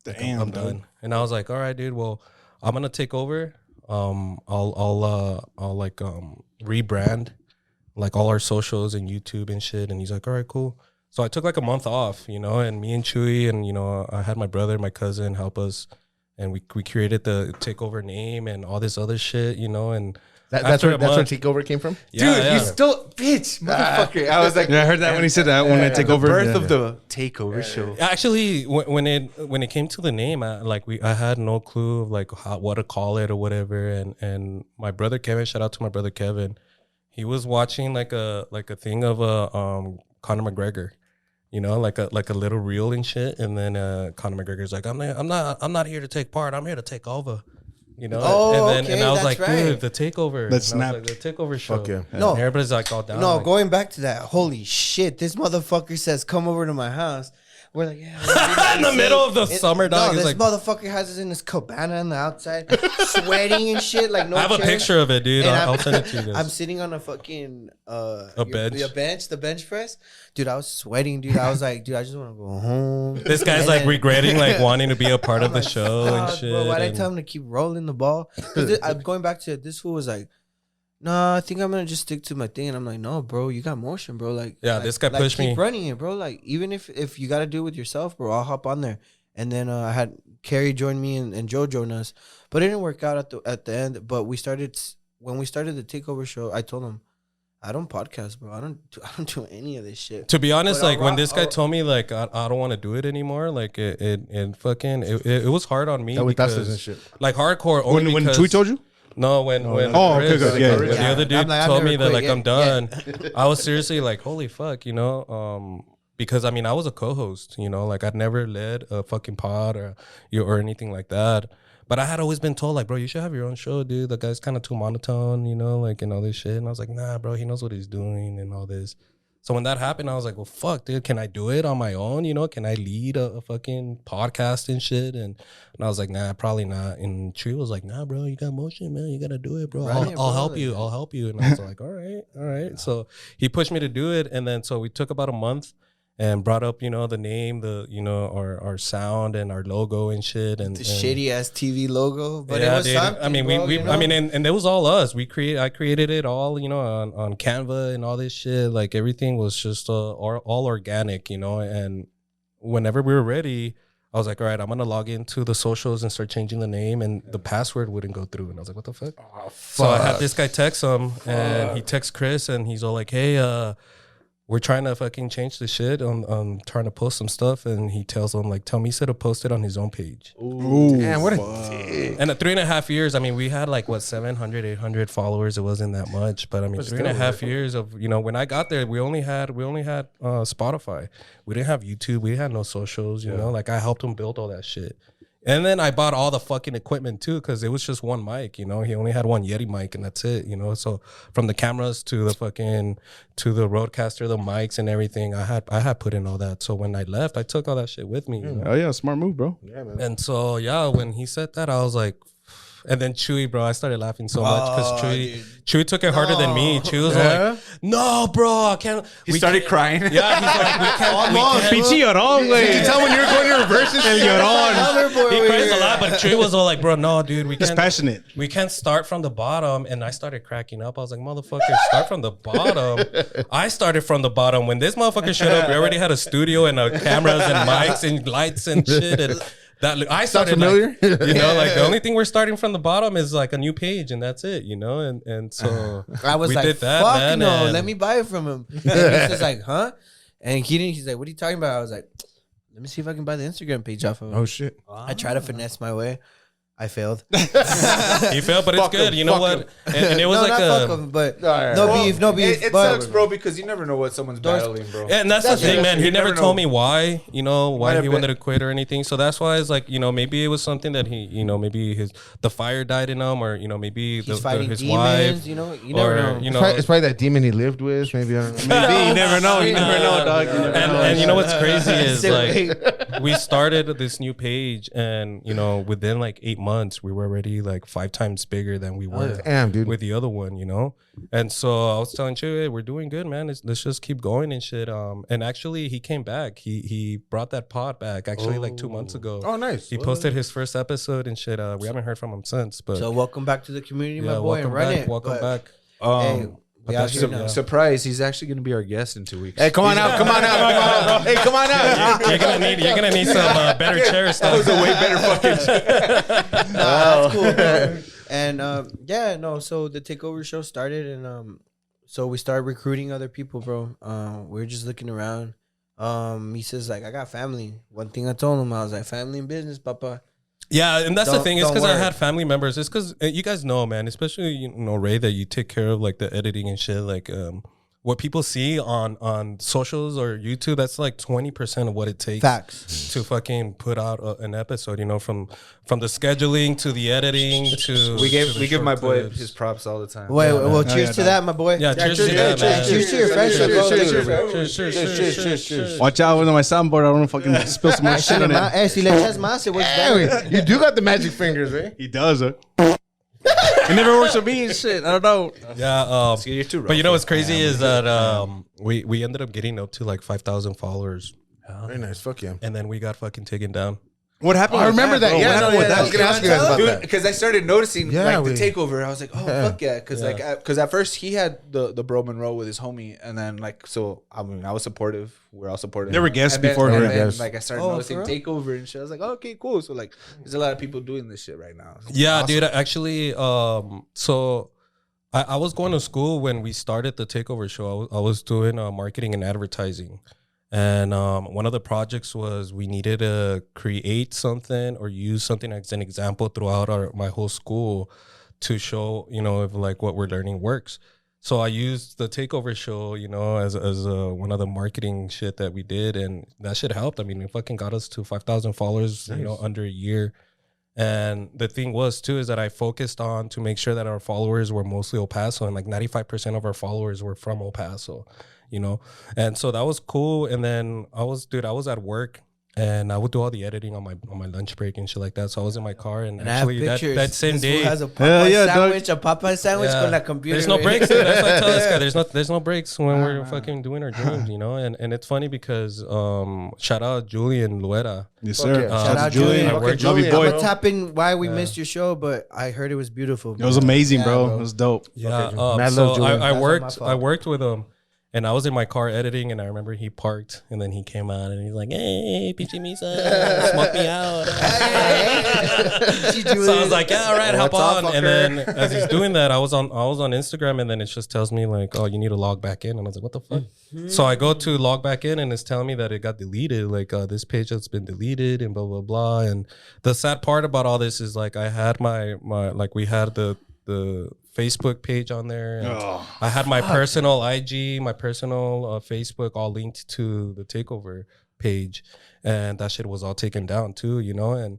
Damn, I'm done." And I was like, "All right, dude, well, I'm gonna take over. I'll rebrand like all our socials and YouTube and shit." And he's like, "All right, cool." So I took like a month off, and me and Chewy and I had my brother, my cousin help us, and we created the Takeover name and all this other shit, you know, and That's after where a month- Takeover came from. Dude, you still, bitch, motherfucker. I was like, Yeah, I heard that when he said that when I take over. birth Yeah. of the Takeover show. Actually, when it came to the name, I had no clue of like what to call it or whatever. And my brother Kevin, shout out to my brother Kevin, he was watching like a thing of Conor McGregor, you know, like a little reel and shit. And then Conor McGregor's like, I'm not here to take part. I'm here to take over. You know, Oh, and I was that's like, right. dude, the Takeover. Let's And I was snap. like, the Takeover show. Fuck yeah. No. And everybody's like all down. No, like, going back to that. Holy shit! This motherfucker says, "Come over to my house." We're like, yeah. in the middle of the summer, dog. No, It's this like, motherfucker has us in his cabana on the outside, sweating and shit. Like no. I have a chairs. picture of it, dude. And I'll send it to you guys. I'm sitting on a fucking bench. the bench press, dude. I was sweating, dude. I was like, dude, I just want to go home. This guy's And like then- regretting like wanting to be a part of the I'm like, show and "Fuck, shit. Bro, why'd I and- tell him to keep rolling the ball? 'Cause I'm going back to this fool was like, nah, I think I'm gonna just stick to my thing. And I'm like, no, bro, you got motion, bro. Like, Yeah, like- this guy like, pushed keep me. running it, bro. Like, even if you got to do it with yourself, bro, I'll hop on there. And then I had Carrie join me and Joe join us, but it didn't work out at the end. But when we started the Takeover show, I told him, I don't podcast, bro. I don't do any of this shit. To be honest, But like when I'll- this guy I'll- told me like I don't want to do it anymore, like it was hard on me That with us and because shit. like hardcore only When because Chewy told you? no when Oh, okay, Chris, good. Yeah, when yeah. the other dude I'm like, I've told never me that quit like yet. I'm done, I was seriously like holy fuck, you know, because I mean I was a co-host, you know, like I'd never led a fucking pod or anything like that. But I had always been told, like, bro, you should have your own show, dude. The guy's kind of too monotone, you know, like, and all this shit. And I was like, nah, bro, he knows what he's doing and all this. So when that happened, I was like, well, fuck, dude, can I do it on my own? You know, can I lead a fucking podcast and shit? And I was like, nah, probably not. And Tree was like, nah, bro, you got motion, man. You got to do it, bro. Right, I'll help bro. you. I'll help you. And I was like, all right. So he pushed me to do it. And then so we took about a month and brought up, you know, the name, our sound and our logo and shit. And The shitty ass TV logo, but yeah, it was dude. something. I mean, bro, we you know? I mean, and it was all us. I created it all, you know, on Canva and all this shit. Like everything was just all organic, you know. And whenever we were ready, I was like, all right, I'm gonna log into the socials and start changing the name, and the password wouldn't go through. And I was like, what the fuck? So I had this guy text him, and he texts Chris, and he's all like, hey, we're trying to fucking change the shit. I'm trying to post some stuff, and he tells him like, tell Misa to post it on his own page. Damn, what a dick. And at 3.5 years, I mean, we had like what 700, 800 followers. It wasn't that much, but I mean, 3.5 years of, you know, when I got there, we only had Spotify. We didn't have YouTube. We had no socials. You know, like I helped him build all that shit. And then I bought all the fucking equipment too, because it was just one mic, you know. He only had one Yeti mic, and that's it, you know. So from the cameras to the roadcaster, the mics and everything, I had put in all that. So when I left, I took all that shit with me. You know? Oh yeah, smart move, bro. And so yeah, when he said that, I was like, and then Chewy, bro, I started laughing so much because Chewy took it harder than me. Chewy was like, "No, bro, I can't." He started crying. Yeah, he's like, "We can't." Pinche llorón, güey. Did you tell when you were going to reverse and shit? He cries a lot, but Chewy was all like, "Bro, no, dude, we He's can't." passionate. We can't start from the bottom. And I started cracking up. I was like, motherfucker, start from the bottom. I started from the bottom. When this motherfucker showed up, we already had a studio and cameras and mics and lights and shit. And that I started familiar? like, you know, like the only thing we're starting from the bottom is like a new page, and that's it, you know. And so I was we like, did that, fuck man, no, and- let me buy it from him. And he's just like, huh? And he's like, what are you talking about? I was like, let me see if I can buy the Instagram page off of him. Oh shit. I tried to finesse my way. I failed. He failed, but it's Fuck good. him, You know fuck what? him. And it was no, like not a. fuck him, but Alright. no Well, beef, no beef. It but sucks, bro, because you never know what someone's battling, bro. And that's the thing, it. man. He You never never told know. me why, you know, Might why have he been- wanted to quit or anything. So that's why it's like, you know, maybe it was something that he, you know, maybe the fire died in him, or, you know, maybe he's fighting his demons. wife, You know, you never or, know. you It's know. probably that demon he lived with. Maybe I don't know. Maybe you never know. You never know, dog. You never know. And you know what's crazy is Still like we started this new page, and you know within like 8 months we were already like 5 times bigger than we were Damn, dude. with the other one, you know. And so I was telling you, hey, we're doing good, man. Let's just keep going and shit. And actually he came back. He brought that pod back actually like 2 months ago. Oh, nice. He posted his first episode and shit. We haven't heard from him since, but So welcome back to the community, yeah, my boy, and run it. Welcome But, back. Hey, We out here now. Surprise! He's actually going to be our guest in 2 weeks. Hey, come on out. Hey, come on out. You're gonna need some better chair stuff. That was a way better fucking. That's cool, bro. And so the Takeover show started, and so we started recruiting other people, bro. We were just looking around. He says like, I got family. One thing I told him, I was like, family and business, papa. Yeah, and that's the thing. It's because I worry. had family members. It's because you guys know, man, especially Ray, that you take care of like the editing and shit. Like what people see on socials or YouTube, that's like 20% of what it takes. Facts. To fucking put out an episode. From the scheduling to the editing to We give my boy clips. his props all the time. Well, cheers to that, my boy. Yeah, cheers to that, man. Cheers to your friendship, bro. Cheers. Watch out with my soundboard. I don't want to fucking spill some more shit on it. Hey, si le echas más, it works better. You do got the magic fingers, right? He does it. It never works with me and shit. I don't know. Yeah, You're too rough. but what's crazy is that we ended up getting up to like 5,000 followers, Very nice. Fuck yeah. and then we got fucking taken down. What happened? I with remember that. bro? Yeah, What happened with I was that? gonna ask you guys about Dude, that. because I started noticing Yeah, the we- takeover. I was like, oh fuck yeah, because Yeah. because at first he had the bro Monroe with his homie, and then I was supportive. We're all supportive. They were guests And then- before, and yeah. then, Guests. like I started Oh, noticing for real? takeover and shit. I was like, oh, okay, cool. So like, there's a lot of people doing this shit right now. Yeah, Awesome. dude. Actually, so I was going to school when we started the Takeover show. I was doing marketing and advertising, and one of the projects was we needed to create something or use something as an example throughout my whole school to show if like what we're learning works. So I used the Takeover show, as one of the marketing shit that we did, and that shit helped. I mean, it fucking got us to 5,000 followers, under a year. And the thing was too is that I focused on to make sure that our followers were mostly El Paso, and like 95% of our followers were from El Paso, and so that was cool. And then I was at work, and I would do all the editing on my lunch break and shit like that. So I was in my car, and And I have actually pictures. that same This day, fool has a Hell Popeye yeah, sandwich, a Popeye sandwich Yeah. con la computer. There's no güey. breaks, dude. That's what I tell this guy. There's no breaks when we're fucking doing our dreams, and it's funny because shout out Julian Luera. Yes, sir. yeah. Shout out Julian. I worked- Love you, I'm boy. gonna tap in why we missed your show, but I heard it was beautiful. It was amazing, Yeah, bro. It was dope. Yeah, Mad so love, Julian. I That's worked. not my fault. I worked with him, and I was in my car editing, and I remember he parked, and then he came out, and he's like, "Hey, Pichi Misa, smoke me out." So I was like, "Yeah, all right, hop What's up, on." And then as he's doing that, I was on Instagram, and then it just tells me like, "Oh, you need to log back in," and I was like, "What the fuck?" So I go to log back in, and it's telling me that it got deleted. Like this page has been deleted, and blah blah blah. And the sad part about all this is like I had my like we had the Facebook page on there. And I had my personal IG, my personal Facebook all linked to the Takeover page, and that shit was all taken down too, And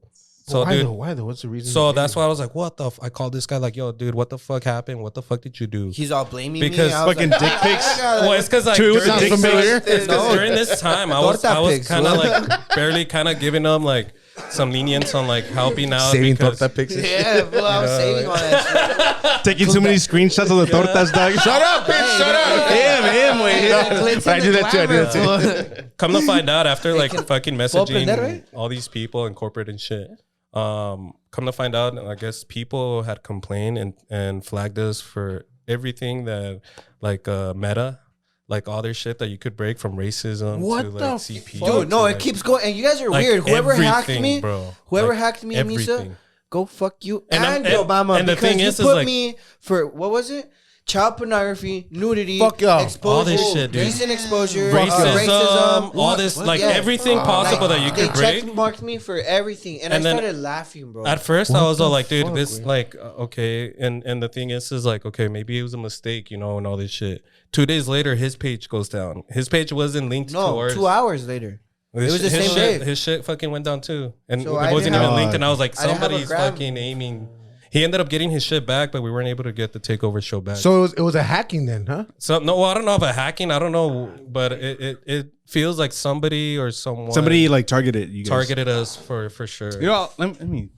so, Why dude, though? Why though? What's the reason? so that's why I was like, what the? I called this guy like, yo, dude, what the fuck happened? What the fuck did you do? He's all blaming Because me. I was fucking like, dick pics. Well, it's because like True, during, sounds this, familiar. it's 'cause during this time, I was Torta pics, kind of what? like barely kind of giving them like some lenience on like helping out saving because torta pics. yeah, bro, I was saving all that Taking too many screenshots of the tortas, dog. Shut up, bitch. Shut up. Him, shit. I do that too. I do that too. come to find out after like fucking messaging prender, right? all these people in corporate and shit. Come to find out, I guess people had complained and flagged us for everything that like Meta, like all their shit that you could break from racism What to the like CP. Dude, no, to, it like, keeps going. And you guys are like weird. Whoever hacked everything, me, bro. whoever Like hacked me, Misa, everything. go fuck you And and, I'm- Obama. and the because thing you is put like- me for, what was it? Child pornography, nudity, Fuck y'all. exposure, All this shit, dude. decent exposure, Racism, all this, like everything possible that you They could break. check marked me for everything, and And I then started laughing, bro. At first, I was all like, dude, fuck, this, man? like, okay. And the thing is like, okay, maybe it was a mistake, and all this shit. 2 days later, his page goes down. His page wasn't linked to no, ours. 2 hours later. His, was the his same shit, day. His shit fucking went down too. And So it I wasn't didn't even have- linked. And I was like, I didn't have a somebody's gram. fucking aiming. He ended up getting his shit back, but we weren't able to get the Takeover show back. So it was a hacking then, huh? So no, I don't know about hacking. I don't know, but it feels like somebody or someone Somebody like targeted you guys. targeted us for sure. You know, let me,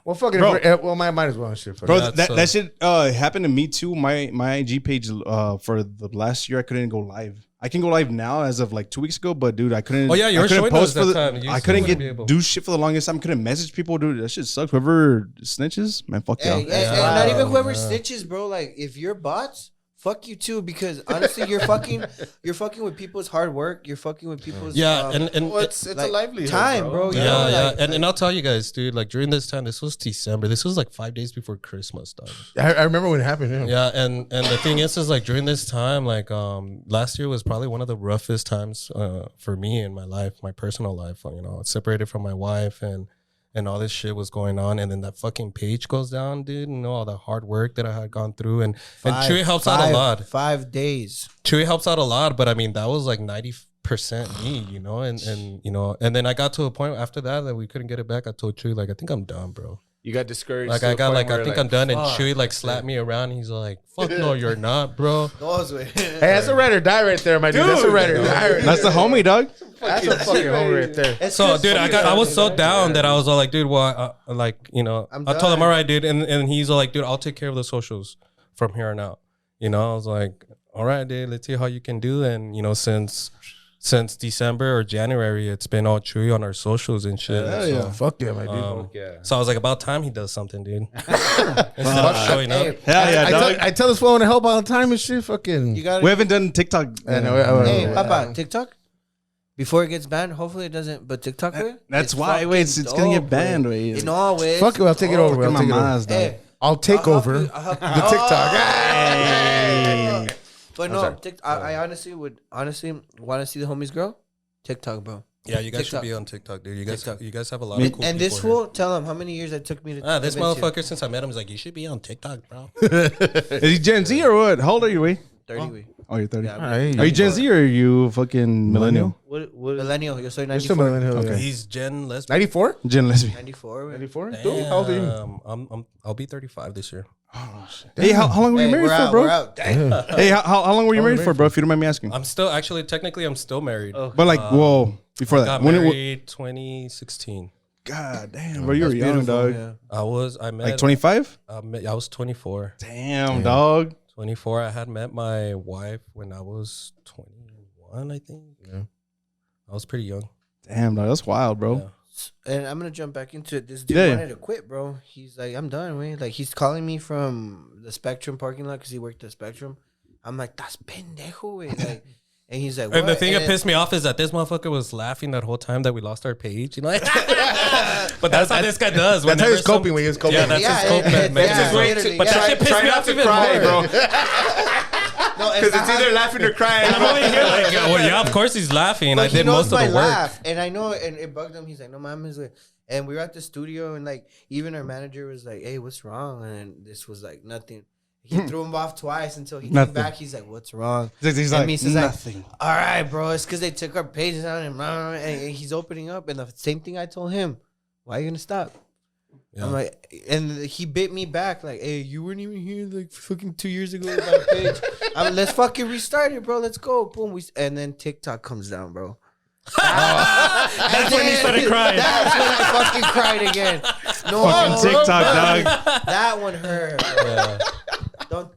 Well, fuck it. Bro. Well, might as well. Shit, fuck bro. it. Yeah, that so- that shit happened to me too. My IG page for the last year I couldn't go live. I can go live now as of like 2 weeks ago, but dude, I couldn't. Oh, yeah, you I were couldn't showing us that for the, time. You I couldn't wouldn't be able- do shit for the longest time. Couldn't message people, dude. That shit sucks. Whoever snitches, man, fuck Hey, y'all. and not even whoever snitches, bro. Like, if you're bots, Fuck you too, because honestly, you're fucking with people's hard work. You're fucking with people's and Well, it's like, a livelihood, time, bro. You yeah, know, yeah, like- and I'll tell you guys, dude. Like during this time, this was December. This was like 5 days before Christmas, dog. I remember when it happened. Yeah, and the thing is like during this time, like last year was probably one of the roughest times for me in my life, my personal life. You know, separated from my wife and all this shit was going on, and then that fucking page goes down, dude. You know, all the hard work that I had gone through, and Chewy helps out a lot. 5 days. Chewy helps out a lot, but I mean that was like 90% me, you know, and you know, and then I got to a point after that we couldn't get it back. I told Chewy like I think I'm done, bro. You got discouraged. Like to I the got point like I where, think I'm done, and Chewy like slapped me around. He's like, "Fuck no, you're not, bro." Hey, that's a ride or die right there, my dude. That's a ride or die. Right That's the homie, dog. That's a fucking home right there. So, dude, I was so down that I was all like, dude, well, like, you know, I told him, all right, dude, and he's all like, dude, I'll take care of the socials from here on out. You know, I was like, all right, dude, let's see how you can do. And you know, since December or January, it's been all Chewy on our socials and shit. Hell yeah. Fuck yeah, my dude. So I was like, about time he does something, dude. Instead of showing up. Hell yeah, dog. I tell this phone to help all the time and shit. Fucking. You got We haven't done TikTok. I know. Hey, Papa, TikTok. Before it gets banned, hopefully it doesn't. But TikTok, That's it's way. fucking Wait, it's gonna get dope, banned, güey. wait. You know, güey. Fuck it, I'll take it over. I'll take it over. Hey, I'll take over the TikTok. Hey. But no, sorry. I honestly would want to see the homies grow. TikTok, bro. Yeah, you guys TikTok. should be on TikTok, dude. You TikTok. guys have a lot of cool And people this here. fool, tell him how many years it took me to. This convince you. motherfucker, since I met him, is like, you should be on TikTok, bro. Is he Gen Z or what? How old are you, we? 30 we. Oh, you're 30. Yeah, Are you Gen Z or are you fucking millennial? What millennial? Yo soy You're still 94. millennial. Okay. Okay. He's Gen lesbian. 94? Gen lesbian. 94. güey. 94? Dude, how old are you? I'll be 35 this year. Hey, how long were you Hey, married we're for, out, bro? we're out. Hey, how long were you married for, bro? If you don't mind me asking. I'm still technically I'm still married. But like, whoa, before that, Got when it married 2016. God damn, bro, you were That's young, beautiful, dog. yeah. I met Like 25. I was 24. Damn, dog. 24. I had met my wife when I was 21, I think. Yeah. I was pretty young. Damn, dog. That's wild, bro. Yeah. And I'm gonna jump back into it. This dude Yeah. wanted to quit, bro. He's like, I'm done, man. Like he's calling me from the Spectrum parking lot because he worked at Spectrum. I'm like, that's pendejo, güey. Like, and he's like, what? And the thing that And pissed me off is that this motherfucker was laughing that whole time that we lost our page. You know, but that's how this guy does. That's how Whenever he's coping when he's coping. Yeah, that's Yeah, his coping it- mechanism. yeah, literally, But yeah. that shit pissed me off even more, bro. no, Because it's either laughing or crying. And I'm over here like, well, yeah, of course he's laughing. I He did knows most of my the work. laugh, and I know, and it bugged him. He's like, no, mames, güey. And we were at the studio, and like, even our manager was like, hey, what's wrong? And this was like nothing. He threw him off twice until he Nothing. came back. He's like, what's wrong? He's And like, me says nothing. all right, bro, it's because they took our pages out and, and he's opening up. And the same thing I told him, why are you going to stop? Yeah. I'm like, and he bit me back like, hey, you weren't even here like fucking 2 years ago with my page. I'm like, let's fucking restart it, bro. Let's go. Boom. And then TikTok comes down, bro. That's when he started crying. That's when I fucking cried again. No, Fucking TikTok, dog. That one hurt. Yeah.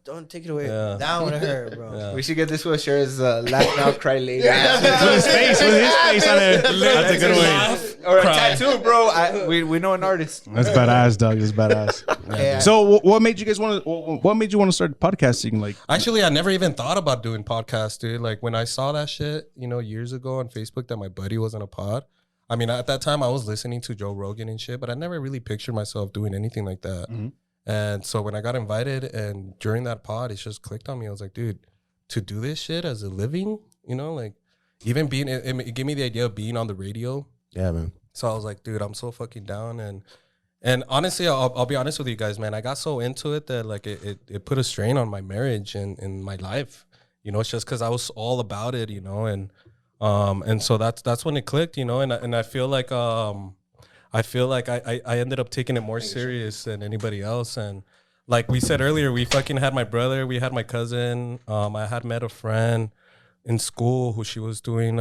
Don't take it away. Yeah. That one hurt, bro. Yeah. We should get this one share his laugh now, cry later. With his face on it. That's a good one. Or a Cry. tattoo, bro. We know an artist. That's badass, dog. That's badass. Yeah. So, what made you guys want to? What made you want to start podcasting? Like, Actually, I never even thought about doing podcasts, dude. Like when I saw that shit, you know, years ago on Facebook that my buddy was in a pod. I mean, at that time I was listening to Joe Rogan and shit, but I never really pictured myself doing anything like that. Mhm. And so when I got invited and during that pod, it just clicked on me. I was like, dude, to do this shit as a living, you know, like even being, it gave me the idea of being on the radio. Yeah, man. So I was like, dude, I'm so fucking down. And honestly, I'll be honest with you guys, man. I got so into it that like it put a strain on my marriage and my life. You know, it's just because I was all about it, you know, and so that's when it clicked, you know, and I feel like I ended up taking it more serious than anybody else. And like we said earlier, we fucking had my brother, we had my cousin. I had met a friend in school who she was doing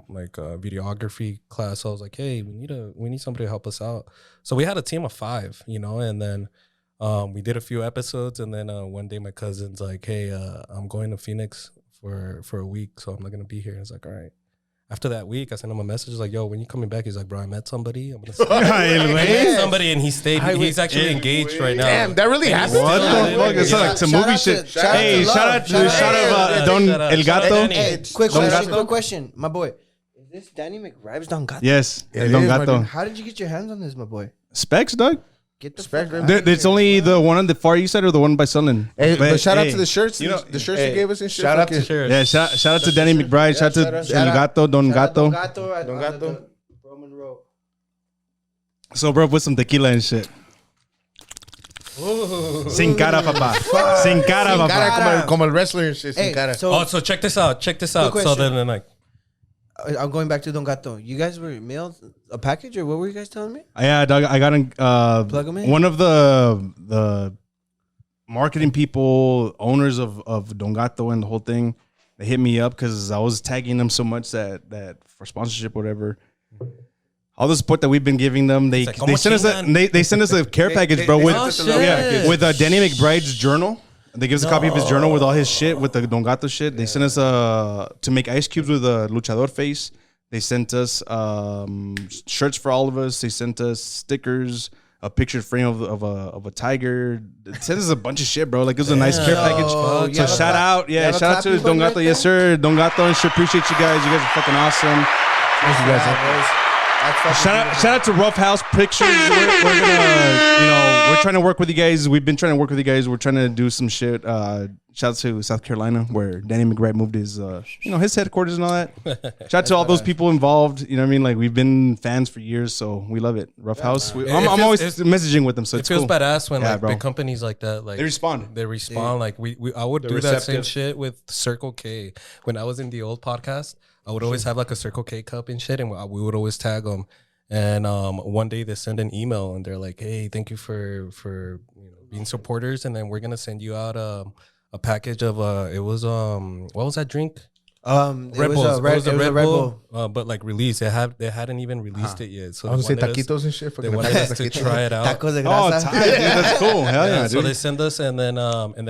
like a videography class. I was like, hey, we need somebody to help us out. So we had a team of 5, you know, and then we did a few episodes, and then one day my cousin's like, hey, I'm going to Phoenix for a week, so I'm not gonna be here. I was like, all right. after that week, I sent him a message like, "Yo, when you coming back?" He's like, "Bro, I met somebody. I'm gonna I met somebody, and he stayed. He's actually engaged right now." Damn, that really happened. What the fuck? It's like some movie shit. Hey, shout out Don El Gato. Hey, quick question, my boy. Is this Danny McBride's Don Gato? Yes, It Don is, my Gato. dude. How did you get your hands on this, my boy? Specs, dog. Get the Specs, fuck man. out of It's here. only the one on the far east side or the one by Sunland. Hey, but shout out hey, to the shirts. you know, The shirts you gave us and shit. Shout out to fucking- Sheriff. Yeah, shout out to Danny McBride. Shout out to El Gato, Don Gato. Don Gato. Bro Monroe. So, bro, put some tequila and shit. Sin cara, papá. Sin cara, Cara, papá. como el wrestler and shit. sin Hey, cara. so Oh, so check this out. Check this out. So question. then like, I'm going back to Don Gato. You guys were mailed a package, or what were you guys telling me? Yeah, dog. I got Plug 'em in? one of the marketing people, owners of Don Gato and the whole thing. They hit me up because I was tagging them so much that for sponsorship, whatever. All the support that we've been giving them, they like, sent us they sent us a care package, bro, with Oh, shit. with Danny McBride's journal. They give us a copy of his journal with all his shit, with the Don Gato shit. They sent us to make ice cubes with a luchador face. They sent us shirts for all of us. They sent us stickers, a picture frame of a tiger. They sent us a bunch of shit, bro. Like, it was a nice care package. you So have a shout out, you have a shout out to clapping Don button Gato. right Yes, sir. Don Gato and shit. Appreciate you guys. You guys are fucking awesome. Shout out to Rough House Pictures. We're gonna, we're trying to work with you guys. We've been trying to work with you guys. We're trying to do some shit. Shout out to South Carolina, where Danny McBride moved his, his headquarters and all that. Shout out to all those people involved. You know what I mean? Like, we've been fans for years, so we love it. Rough House. I'm always messaging with them, so it it's feels cool. badass when Yeah, like bro. big companies like that, like They respond. They respond. Like I would do that same shit with Circle K when I was in the old podcast. I would always have like a Circle K cup and shit, and we would always tag them. And one day they send an email and they're like, "Hey, thank you for being supporters, and then we're gonna send you out a package of it was what was that drink? Red Bull. It was a Red Bull. But like released. They hadn't even released it yet. So I was they gonna say wanted us- taquitos and shit. They fucking wanted us to taquitos. try it out. Tacos de Oh, grasa. tight, dude. That's cool. Hell yeah, So dude. they send us, and then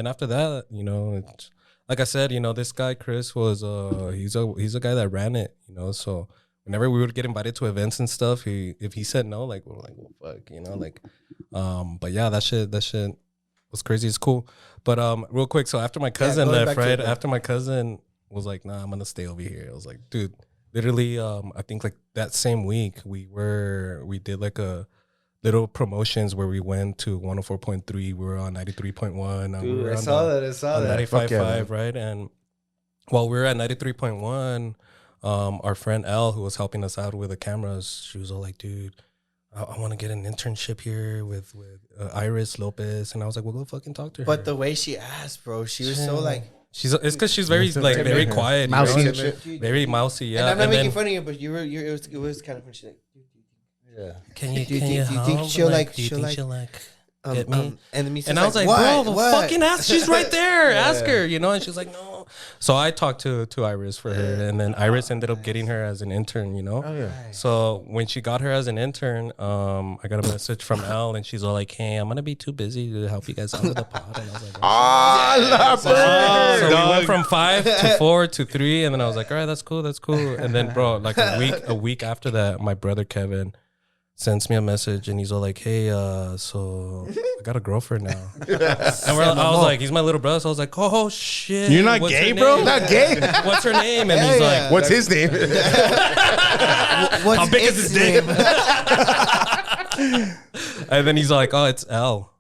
after that, it's, like I said, this guy Chris was he's a guy that ran it, So whenever we would get invited to events and stuff, if he said no, like we're like, well, fuck, But yeah, that shit was crazy. It's cool. But real quick, so after my cousin going left, back to right? it, After my cousin was like, nah, I'm gonna stay over here. I was like, dude, literally, I think like that same week we did like a little promotions where we went to 104.3. We were on 93.1. Dude, we were I on saw the- that. I saw on that. 95.5, right? And while we were at 93.1, our friend Elle, who was helping us out with the cameras, she was all like, dude, I want to get an internship here with Iris Lopez. And I was like, well, go fucking talk to her. But the way she asked, bro, she was so like it's because she's very very quiet, Mousy you know? and shit. Very mousy, yeah. And I'm not making then, fun of you, but it was kind of funny. She's like, can you do you can think- you do you think help? she'll Like, like- do you she'll think like- she'll like get me? and then And I was like, bro, fucking ask. She's right there. Ask her, And she's like, no. So I talked to Iris for her, and then Iris ended up getting her as an intern, Oh yeah. So when she got her as an intern, I got a message from Elle, and she's all like, hey, I'm gonna be too busy to help you guys out with the pod. And I was like, Ah, so we went from 5 to 4 to 3, and then I was like, all right, that's cool. And then, bro, like a week after that, my brother Kevin sends me a message, and he's all like, hey, so I got a girlfriend now. And I was like, he's my little brother. So I was like, oh shit, You're not what's gay, her bro? name? Not gay. What's her name? And he's like, What's his name? How big is his dick? And then he's like, oh, it's Elle,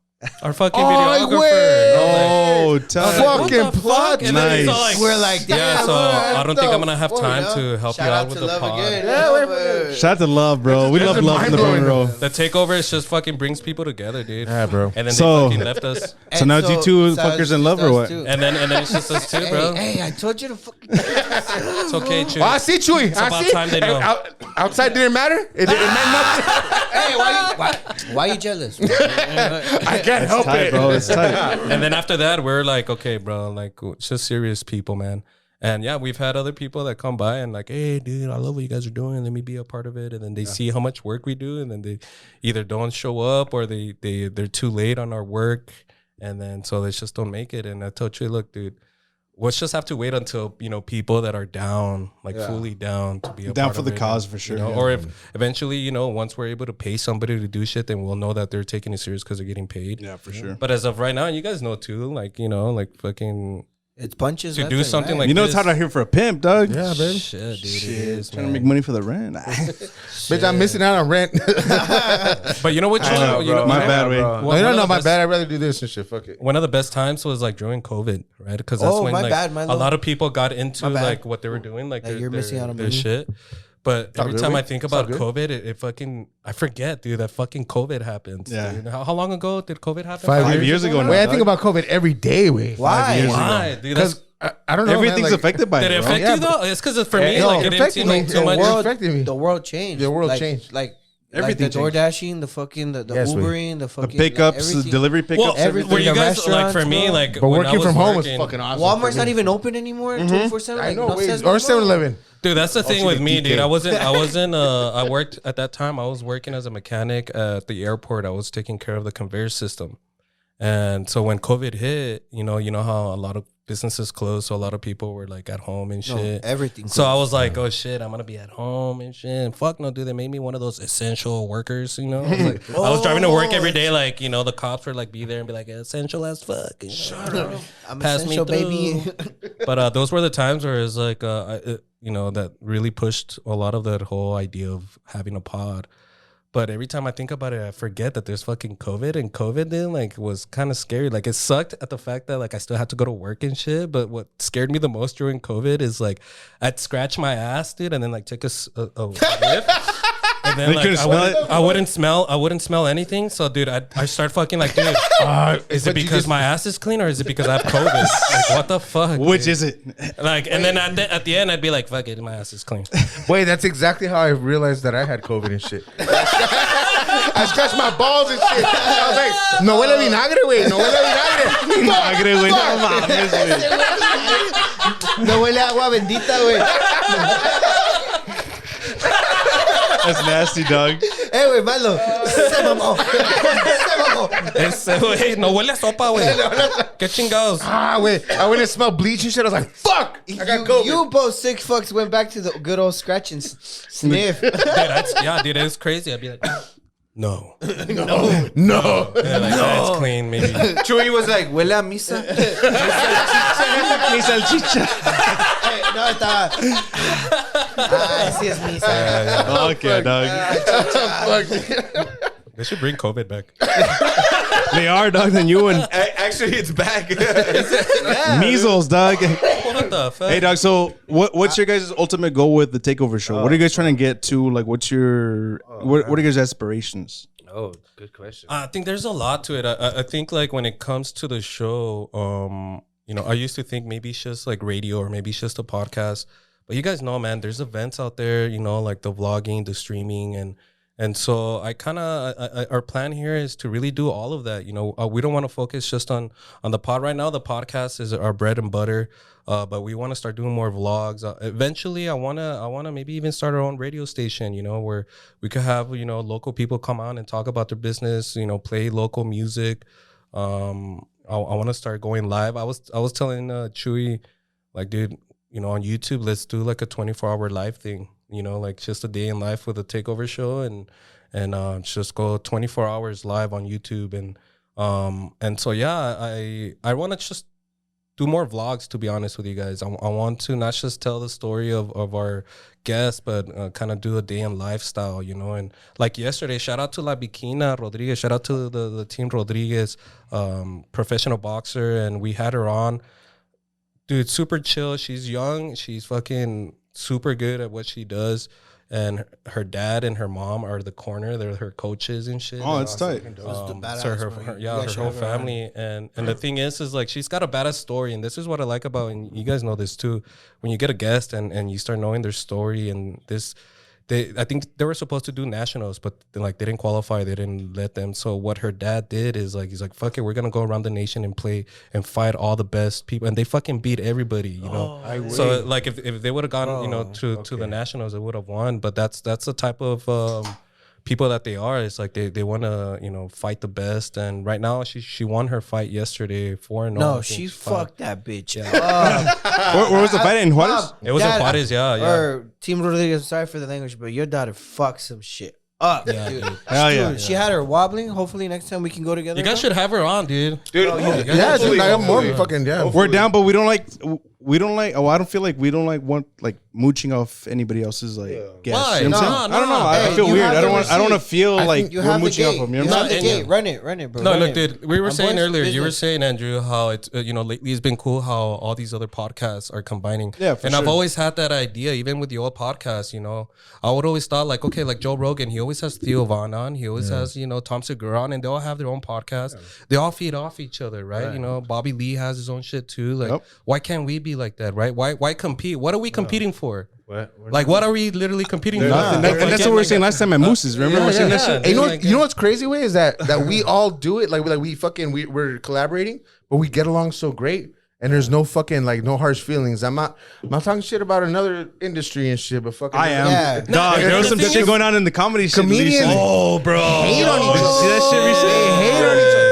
our fucking videographer. way. And I'm like, Oh, tight. Fucking plot. and then he's all Nice. like, We're like, yeah, damn, so what I don't think the I'm gonna have fuck, time yo? to help Shout you out out with to the Love pod. again. Shout out to Love, bro. We love Love from the mind-blowing. Monroe. The Takeover is just fucking brings people together, dude. Yeah, bro. And then So- they fucking left us. So now it's you two fuckers in love or what? And then it's just us two, bro. Hey, I told you to fucking. It's okay, Chew. Oh, I see Chewy. It's I about see. time they know. Outside didn't matter. It meant nothing. Hey, why you jealous? I can't help Tight, it, bro. It's tight. And then after that, we're like, okay, bro, like it's just serious people, man. And yeah, we've had other people that come by and like, hey, dude, I love what you guys are doing. Let me be a part of it. And then they see how much work we do, and then they either don't show up or they're too late on our work, and then so they just don't make it. And I told you, look, dude, let's just have to wait until, you know, people that are down, like fully down to be a Down part for of the it, cause, for sure. You know? Yeah. Or if eventually, you know, once we're able to pay somebody to do shit, then we'll know that they're taking it serious because they're getting paid. Yeah, for sure. But as of right now, you guys know too, like, you know, like fucking It's punches. to left do and something right. like You know this. it's hard out here for a pimp, dog. Yeah, baby. Shit, dude, it is, Trying to man. make money for the rent. Bitch, I'm missing out on rent. But you know what? You know, My bad, way. No, One you don't of know the my best- bad. I'd rather do this and shit. Fuck it. One of the best times was like during COVID, right? Because that's Oh, when my like bad, Milo. a lot of people got into My bad. like what they were doing, like You're missing out on their money. shit. But every good, time wait. I think It's all about good. COVID, it fucking I forget, dude, that fucking COVID happened. Yeah. Dude. How long ago did COVID happen? 5 years ago now. Wait, I dog. think about COVID every day. Wait, Why? Why, dude? That's, because I don't know. Everything's man, like, affected by did it it, bro. affect Yeah, you though? It's because for me, No, like it it didn't affected seem me. like too The much. world affected me. The world changed. The world like, changed. Like Everything the changed. DoorDashing, the fucking the Yes, wait. Ubering, the The fucking pickups, the everything. delivery pickups, Well, everything. were you The guys like for restaurants, me bro. like But when I working was from home was working- fucking awesome. Walmart's for not me. even open anymore. 24/7. I Like, know, no wait, says or no 7-Eleven. Dude, that's the thing see with the me, dude. DK. I wasn't I worked at that time. I was working as a mechanic at the airport. I was taking care of the conveyor system. And so when COVID hit, you know how a lot of businesses closed, so a lot of people were like at home and No, shit. everything. So I closed. was like, oh shit, I'm gonna be at home and shit. And fuck no, dude, they made me one of those essential workers, you know? I was, like, I was driving to work every day, like, you know, the cops would like be there and be like, essential as fuck. And, shut up. I'm Pass me essential, through. baby. But those were the times where it's like, you know, that really pushed a lot of that whole idea of having a pod. But every time I think about it, I forget that there's fucking COVID, and COVID then like was kind of scary. Like it sucked at the fact that like I still had to go to work and shit. But what scared me the most during COVID is like I'd scratch my ass, dude, and then like take a whiff. And then You like couldn't smell it? I wouldn't smell anything. So dude, I start fucking like, dude, is it because my ass is clean or is it because I have COVID? Like what the fuck? Which is it? Like, and then at the end I'd be like, fuck it, my ass is clean. Wait, that's exactly how I realized that I had COVID and shit. I scratched my balls and shit. I was like, no huele vinagre, güey. No huele vinagre. Vinagre, güey. No mames, güey. No huele a agua bendita, güey. That's nasty, dog. Hey, güey, Milo. Se mamó. Se mamó. Ese güey, no huele a sopa, güey. ¿Qué chingados? Ah, wait. I went and smelled bleach and shit. I was like, fuck. I got COVID. You both sick fucks went back to the good old scratch and sniff. Dude, dude, it's crazy. I'd be like, no. no. Yeah, like, that's clean, maybe. Chuy was like, huele a misa. Mi salchicha. Hey, no, estaba. Ah, sí es misa. Okay, dog. They should bring COVID back. They are, dog. The new one. Actually, it's back. Measles, dog. What the fuck? Hey, dog. So, what's your guys' ultimate goal with the Takeover show? What are you guys trying to get to? Like, what's your what are your guys' aspirations? Oh, good question. I think there's a lot to it. I think like when it comes to the show, you know, I used to think maybe it's just like radio or maybe it's just a podcast. But you guys know, man, there's events out there, you know, like the vlogging, the streaming, and so I kind of our plan here is to really do all of that. You know, we don't want to focus just on the pod right now. The podcast is our bread and butter, but we want to start doing more vlogs. Eventually, I wanna maybe even start our own radio station. You know, where we could have local people come on and talk about their business. You know, play local music. I want to start going live. I was telling Chewy, like, dude, you know, on YouTube, let's do like a 24-hour live thing. You know, like just a day in life with a Takeover show, and just go 24 hours live on YouTube, and so yeah, I want to just do more vlogs. To be honest with you guys, I want to not just tell the story of our guests, but kind of do a day in lifestyle. You know, and like yesterday, shout out to La Bikina Rodriguez, shout out to the team Rodriguez, professional boxer, and we had her on. Dude, super chill. She's young. She's fucking super good at what she does. And her dad and her mom are the corner. They're her coaches and shit. Oh, it's tight. So her whole family. And the thing is like she's got a badass story. And this is what I like about, and you guys know this too, when you get a guest and you start knowing their story and this. I think they were supposed to do nationals, but they didn't qualify. They didn't let them. So what her dad did is he's like, fuck it, we're gonna go around the nation and play and fight all the best people, and they fucking beat everybody, you know. So if they would have gone, to the nationals, they would have won. But that's the type of people that they are. It's like they want to, fight the best. And right now, she won her fight yesterday 4-0. No, she fucked that bitch. Yeah. Where was the fight in Juarez? It was in Juarez, yeah. Or Team Rodriguez, sorry for the language, but your daughter fucked some shit up, Yeah, dude. dude. Hell yeah. She had her wobbling. Hopefully next time we can go together. You guys bro. should have her on, dude. Dude, Yeah, dude, like, I'm more fucking down. We're down, but we don't like. Oh, I don't feel like we don't like want like mooching off anybody else's like guests. Why? You know what I'm No, saying? no. I don't know. I Hey, feel you weird. have I don't the want. I don't want to receipt. feel I like think you we're have the mooching off gate. them. You You know what have I'm the saying? gate. Run it, bro. No, Run look, it. dude. We were I'm saying boys earlier. You were business. saying, Andrew, how it's lately it's been cool how all these other podcasts are combining. Yeah, for and I've sure. always had that idea, even with the old podcasts. I would always thought like, okay, like Joe Rogan, he always has Theo Von on, he always has Tom Segura on, and they all have their own podcast. They all feed off each other, right? Bobby Lee has his own shit too. Like, Yep. why can't we be like that, right? Why compete? What are we competing for? What? Like, what are we literally competing for? And that's what we were saying last time at Moose's. Remember we were saying that shit? And you know what's crazy way is that we all do it like we're collaborating, but we get along so great, and there's no fucking like no harsh feelings. I'm not talking shit about another industry and shit, but fucking I am. Yeah. Dog, there was some shit going on in the comedy shit. Comedians- recently. Oh, bro. hate on each Did you other. see that shit recently? They hate on each other.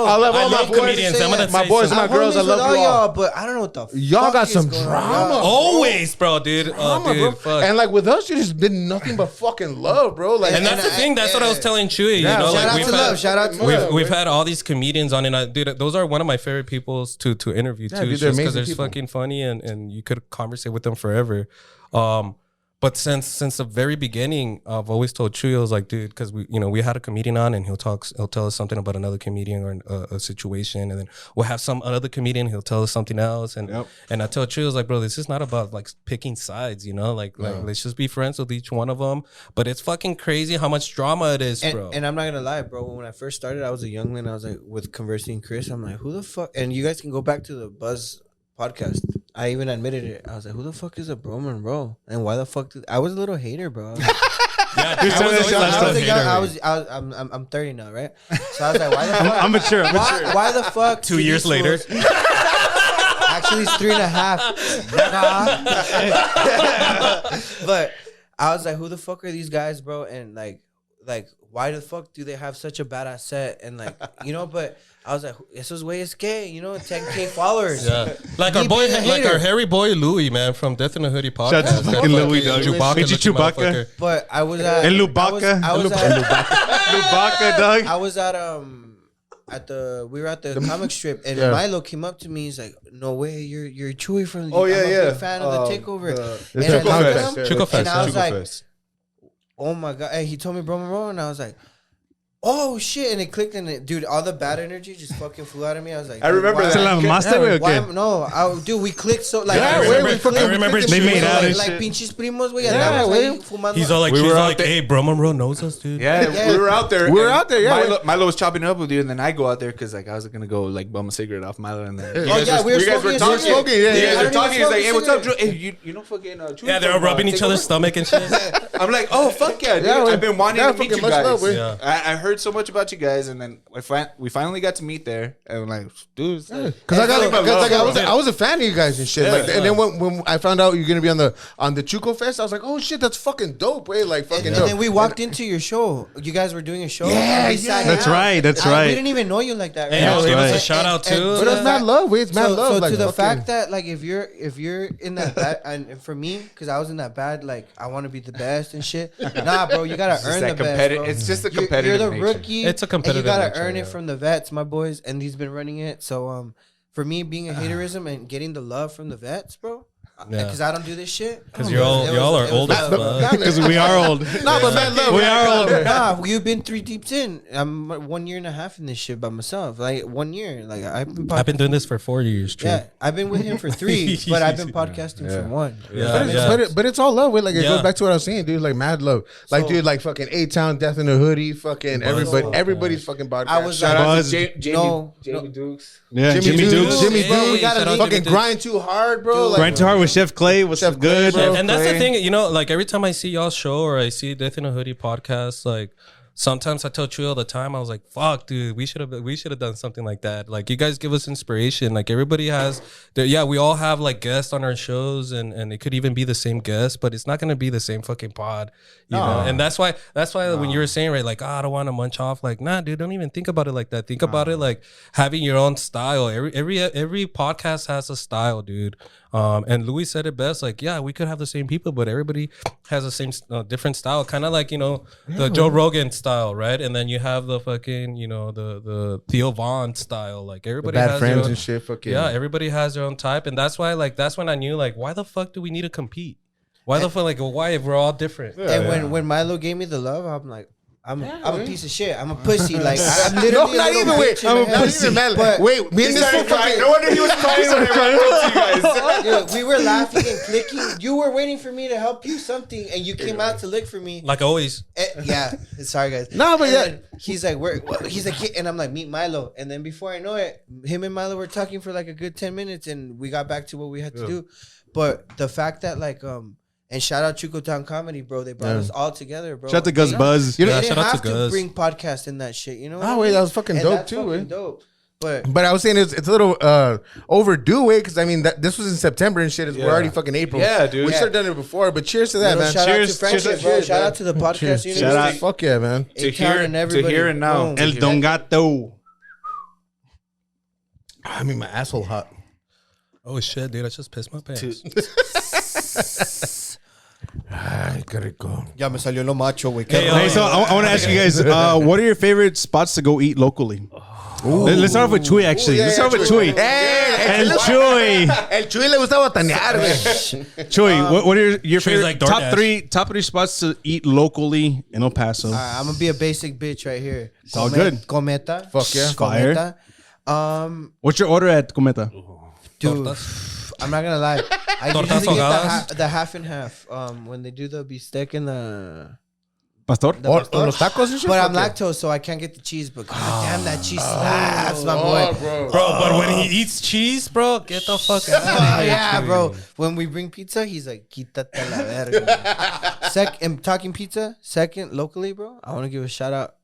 I love all I my love boys. comedians. I'm gonna My say boys and my I'm girls. I homies love with all you all. but I don't know what the Y'all fuck got is some going on. drama. Y'all- Always, bro, dude. Drama, Dude, bro. fuck. And like with us, you just been nothing but fucking love, bro. Like, And that's the thing. That's what I was telling Chewy. Yeah, Shout like out we've to had, love. Shout out to love. we've had all these comedians on, and dude, those are one of my favorite people to interview too. Yeah, dude, Just they're because amazing they're people. fucking funny, and you could conversate with them forever. But since the very beginning, I've always told Chewy, I was like, dude, because we had a comedian on, and he'll tell us something about another comedian or a situation, and then we'll have some other comedian, he'll tell us something else, and I tell Chewy, I was like, bro, this is not about like picking sides, like let's just be friends with each one of them. But it's fucking crazy how much drama it is, bro. And I'm not gonna lie, bro. When I first started, I was a youngling. I was like with Conversing Chris. I'm like, who the fuck? And you guys can go back to the Buzz podcast. I even admitted it. I was like, who the fuck is a bro Monroe? And why the fuck I was a little hater, bro. Yeah, dude, I'm 30 now, right? So I was like, why the fuck? I'm mature. Why the fuck? 2 years later. Actually, it's 3.5. But I was like, who the fuck are these guys, bro? And like, why the fuck do they have such a badass set? And like, but I was like, this is way gay, 10K followers. Yeah, like our Me boy, being a like hater. our hairy boy Louis, man, from Death in the Hoodie podcast. Shout out to fucking Louis, dog. Chewbacca, Ain't you looking Chewbacca? motherfucker. But I was at El Lubaka. I was Lubaka, dog. I was we were at the comic strip, and Milo came up to me. He's like, "No way, you're Chewy from." Oh, yeah, I'm a yeah. big fan of the Takeover. the And I Chuco looked at Fest, him, yeah. Chuco Fest, and I was yeah. like, "Oh my god!" And he told me, "Bro, Monroe," and I was like, "Oh shit!" And it clicked, and dude, all the bad energy just fucking flew out of me. I was like, I remember why- that. ¿Se la mamaste, güey, o qué? No, dude, we clicked so like. Yeah, I güey, remember- we remember they made out and like shit. pinches primos, güey. Yeah, andábamos güey. ahí fumando. He's all like, We she's were all out like, there. hey, bro, Monroe knows us, dude. Yeah, we were out there. We were and out there, yeah. Milo was chopping it up with you, and then I go out there because like I was gonna go like bum a cigarette off Milo, and then Oh yeah, we were smoking. smoking, yeah, You yeah. guys were I talking. He's don't like, even "Hey, what's up, smoke Drew? Hey, you know fucking Chewy Yeah, they were from, rubbing each Takeover?" other's stomach and shit. I'm like, oh fuck yeah, dude! Yeah, I've been wanting yeah, to meet fucking you much guys. love, güey. Yeah. I heard so much about you guys, and then we finally got to meet there, and I'm like, dude, it's like- Because love, I was a fan of you guys and shit. Yeah, like, yeah. and then when I found out you're gonna be on the Chuco Fest, I was like, oh shit, that's fucking dope, way like fucking And dope. then we walked into your show. You guys were doing a show. Yeah, and we sat yeah. That's down. right. That's We right. didn't even know you like that. Right? Hey, That's give us a right. shout out And- too. But that's mad love, way. It's mad love. So like, to the fucking- fact that like if you're in that bad, and for me, because I was in that bad, like I want to be the best and shit. Nah, bro, you gotta It's just earn that the best. competi- Bro. it's just a You're competitive the nature. rookie. It's a competitive And you gotta nature, earn yeah. it from the vets, my boys, and he's been running it. So for me, being a haterism and getting the love from the vets, bro. Yeah. Because I don't do this shit. Because y'all are old as fuck. Because we are old. Nah, but mad love. We are old. Nah, you've been 3 deeps in. I'm 1 year and a half in this shit by myself. Like 1 year. Like I've been doing this for 4 years, Drew. Yeah, I've been with him for 3, but I've been podcasting for 1. Yeah, But it's all love, way. Like it Yeah. goes back to what I was saying, dude. Like mad love. Like dude, like fucking A-Town, Death in the Hoodie, fucking everybody's fucking podcast. I was Shout out Buzz. to Jamie No, Dukes. Yeah, Jimmy Dukes. Jimmy, bro, Hey, we gotta shout out link. fucking Jimmy Dukes. grind too hard, bro. Like, Grind too hard with Chef Clay. What's Chef up, good? Clay, bro. And that's the Clay. thing, like every time I see y'all's show or I see Death in a Hoodie podcast, like sometimes I tell Chewy all the time, I was like, fuck, dude, we should have done something like that. Like, you guys give us inspiration. Like, everybody has we all have like guests on our shows, and it could even be the same guest, but it's not gonna be the same fucking pod, you know. And that's why when you were saying, right, like, I don't want to munch off, like, nah, dude, don't even think about it like that. Think about it like having your own style. Every podcast has a style, dude. And Louis said it best, like, yeah, we could have the same people, but everybody has the same different style, kind of like, you know, the Joe Rogan style, right? And then you have the fucking, you know, the Theo Vaughn style, like, everybody Bad has friends their own, and shit. Fucking yeah, everybody has their own type, and that's why, like, that's when I knew, like, why the fuck do we need to compete? Why the fuck, like, why if we're all different? And when Milo gave me the love, I'm like, I'm a piece of shit. I'm a pussy. Like, I'm literally not even wait. I'm a pussy. Wait, me and this fool fucking. No wonder he was crying whenever I talked to you guys. Dude, we were laughing and clicking. You were waiting for me to help you something, and you came out to lick for me. Like always. Yeah, sorry guys. No, but And yeah. then he's like, he's like, and I'm like, meet Milo. And then before I know it, him and Milo were talking for like a good 10 minutes, and we got back to what we had to do. But the fact that like and shout out Chuco Town Comedy, bro. They brought us all together, bro. Shout out to Gus Buzz. You Yeah, didn't shout out have to to Gus. bring podcast in that shit. You know? Oh, wait, that was fucking And dope that's too, fucking eh? dope. But But I was saying it's a little overdue, way, because I mean this was in September and shit. We're already fucking April. Yeah, dude. We should have done it before. But cheers to that, little man. shout Cheers, out to friendship, cheers, bro. cheers, Shout man. out to the podcast university. Shout out. Fuck yeah, man. To here and now. Boom. El Don Gato. I mean, my asshole hot. Oh shit, dude, I just pissed my pants. I gotta go. Ya me salió lo macho, güey. Hey, so I want to ask you guys, what are your favorite spots to go eat locally? Let's start off with Chuy, actually. Yeah, Let's start with Chuy. Chuy. Hey, El Chuy. El Chuy le gusta botanear, güey. Chuy, what are your favorite like top DoorDash. three spots to eat locally in El Paso? I'm gonna be a basic bitch right here. It's all good. Cometa. Fuck yeah. Fire. Cometa. What's your order at Cometa? Dude, I'm not gonna lie. I Tortas usually get ahogadas. the half and half. When they do the bistec and the Pastor? Or los tacos and shit. but I'm Fuck lactose, so I can't get the cheese. But goddamn, that cheese slaps, my boy. bro. Bro, but when he eats cheese, bro, get the fuck out Oh, of here. yeah, dude. bro. When we bring pizza, he's like, "Quítate la verga." I'm talking pizza. Second, locally, bro. I want to give a shout out.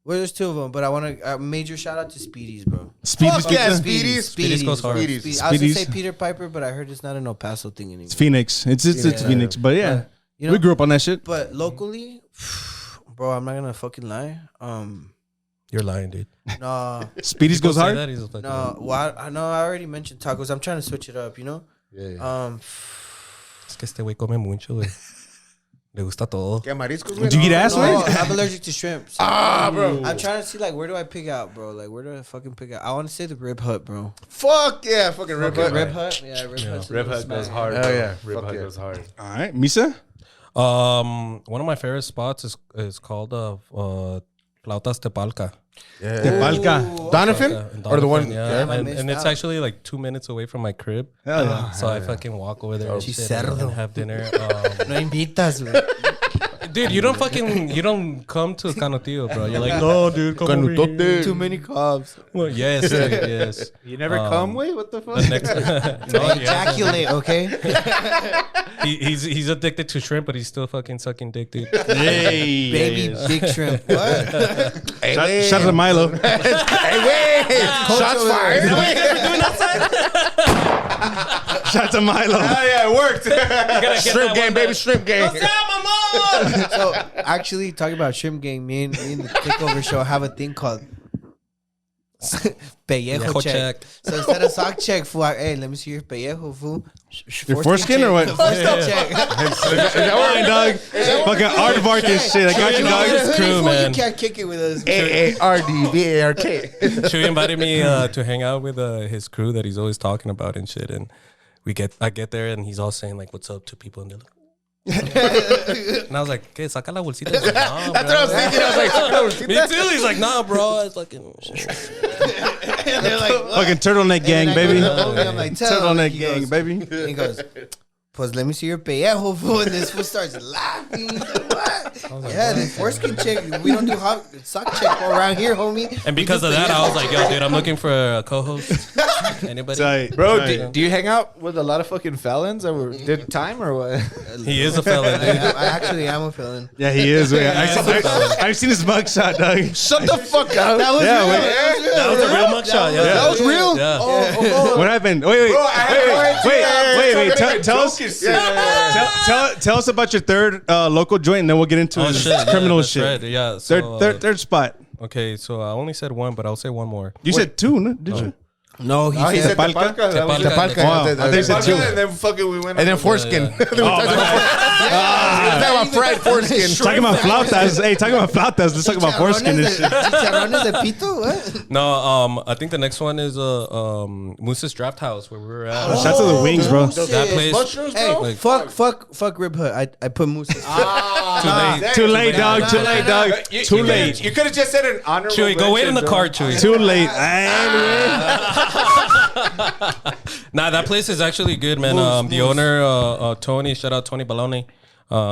Well, there's two of them, but I want to major shout out to Speedy's, bro. Speedy's Fuck yeah, Pizza? Speedy's goes hard. Speedy's. I was gonna say Speedy's. Peter Piper, but I heard it's not an El Paso thing anymore. It's Phoenix. It's Phoenix. But yeah, You know, we grew up on that shit. but locally, bro, I'm not gonna fucking lie. You're lying, dude. No, Speedy's goes Say hard. that, he's a fucking- no. Well, I know I already mentioned tacos. I'm trying to switch it up. You know. Es que este güey come mucho, güey. Le gusta todo. ¿Qué mariscos, Did you get ass, No, man? I'm allergic to shrimp. So bro. I'm trying to see like where do I pick out, bro? Like where do I fucking pick out? I want to say the Rib Hut, bro. Fuck yeah, fucking Rib Hut. Rib Hut, yeah, Rib Hut. Rib Hut goes hard. Hell bro. yeah. Rib Fuck Hut yeah. goes hard. All right, Misa. One of my favorite spots is called Flautas Tepalca. Yeah. Tepalca. Donovan? In Or the one? Donovan, yeah. I And missed it's out. actually like 2 minutes away from my crib. Hell yeah. So I fucking walk over there and, shit Cerdo. and have dinner. No invitas, güey. Dude, you don't come to Canutillo, bro. You're like, no, dude, come over here. Canutote. Too many carbs. Well, yes, dude, yes. You never come, wait? What the fuck? The next, no, he hasn't. Ejaculate, okay? He's addicted to shrimp, but he's still fucking sucking dick, dude. Hey, Baby big shrimp. What? Shout out to Milo. Hey, wait. Shots fired. Shout out to Milo. Oh, yeah, it worked. Shrimp game, baby. Shrimp game. So actually, talking about shrimp gang, me and the Takeover show have a thing called pellejo Pellejo check. check. So instead of sock check, fool, hey, let me see your pellejo, fool. Your foreskin or what? Foreskin check. Fine, dog. Fucking aardvark and shit. I got you, No, dog. it's crew, fool, man. You can't kick it with us. A-A-R-D-V-A-R-K. Chewy invited me to hang out with his crew that he's always talking about and shit. And I get there and he's all saying like, "What's up?" to people, and they're like, and I was like, "¿Qué? Saca la bolsita." He's like, "Nah, That's what I was thinking. I was like, "Saca la bolsita." Me too. He's like, "Nah, bro." It's like, And they're like, what? Fucking turtleneck gang, And then I go baby. to the homie, I'm like, tell him. Turtleneck He gang, goes- baby. He goes, Pues let me see your pellejo, fool. And this fool starts laughing. He's like, what? Yeah, the foreskin check. We don't do sock check around here, homie. And because of that, I was like, yo, dude, I'm looking for a co-host. Anybody? Tight, Bro, tight. do you hang out with a lot of fucking felons or did time or what? He is a felon, dude. I actually am a felon. Yeah, he is. Man. I've seen his mugshot, dog. Shut the fuck up. That was Yeah, real. wait. That was a real mugshot. Yeah. That was real. Yeah. What happened? Wait. Tell us. Tell us about your third local joint, and then we'll get into Oh, shit. criminal that's shit. Right. Yeah. So, Third spot. okay, so I only said one, but I'll say one more. You said two, no? Did you? No, Oh, he said Tepalca? Tepalca. That was Tepalca. Tepalca. Wow. I think he said two. And then fucking we went. And then foreskin. Yeah. Talking about fried foreskin. Talking about flautas. Hey, talking about flautas. Let's talk about foreskin and shit. Chicharrones de pito? What? No, I think the next one is Moose's Draft House where we were at. Shout out to the wings, bro. That place. Hey, Like- fuck Rib Hut. I put moose. Too late, dog. Too late, dog. Too late. You could have just said an honorable Chewy, go wait in the mention, car, bro. Chewy. Too late. Nah, that place is actually good, man. The owner, Tony, shout out Tony Baloney.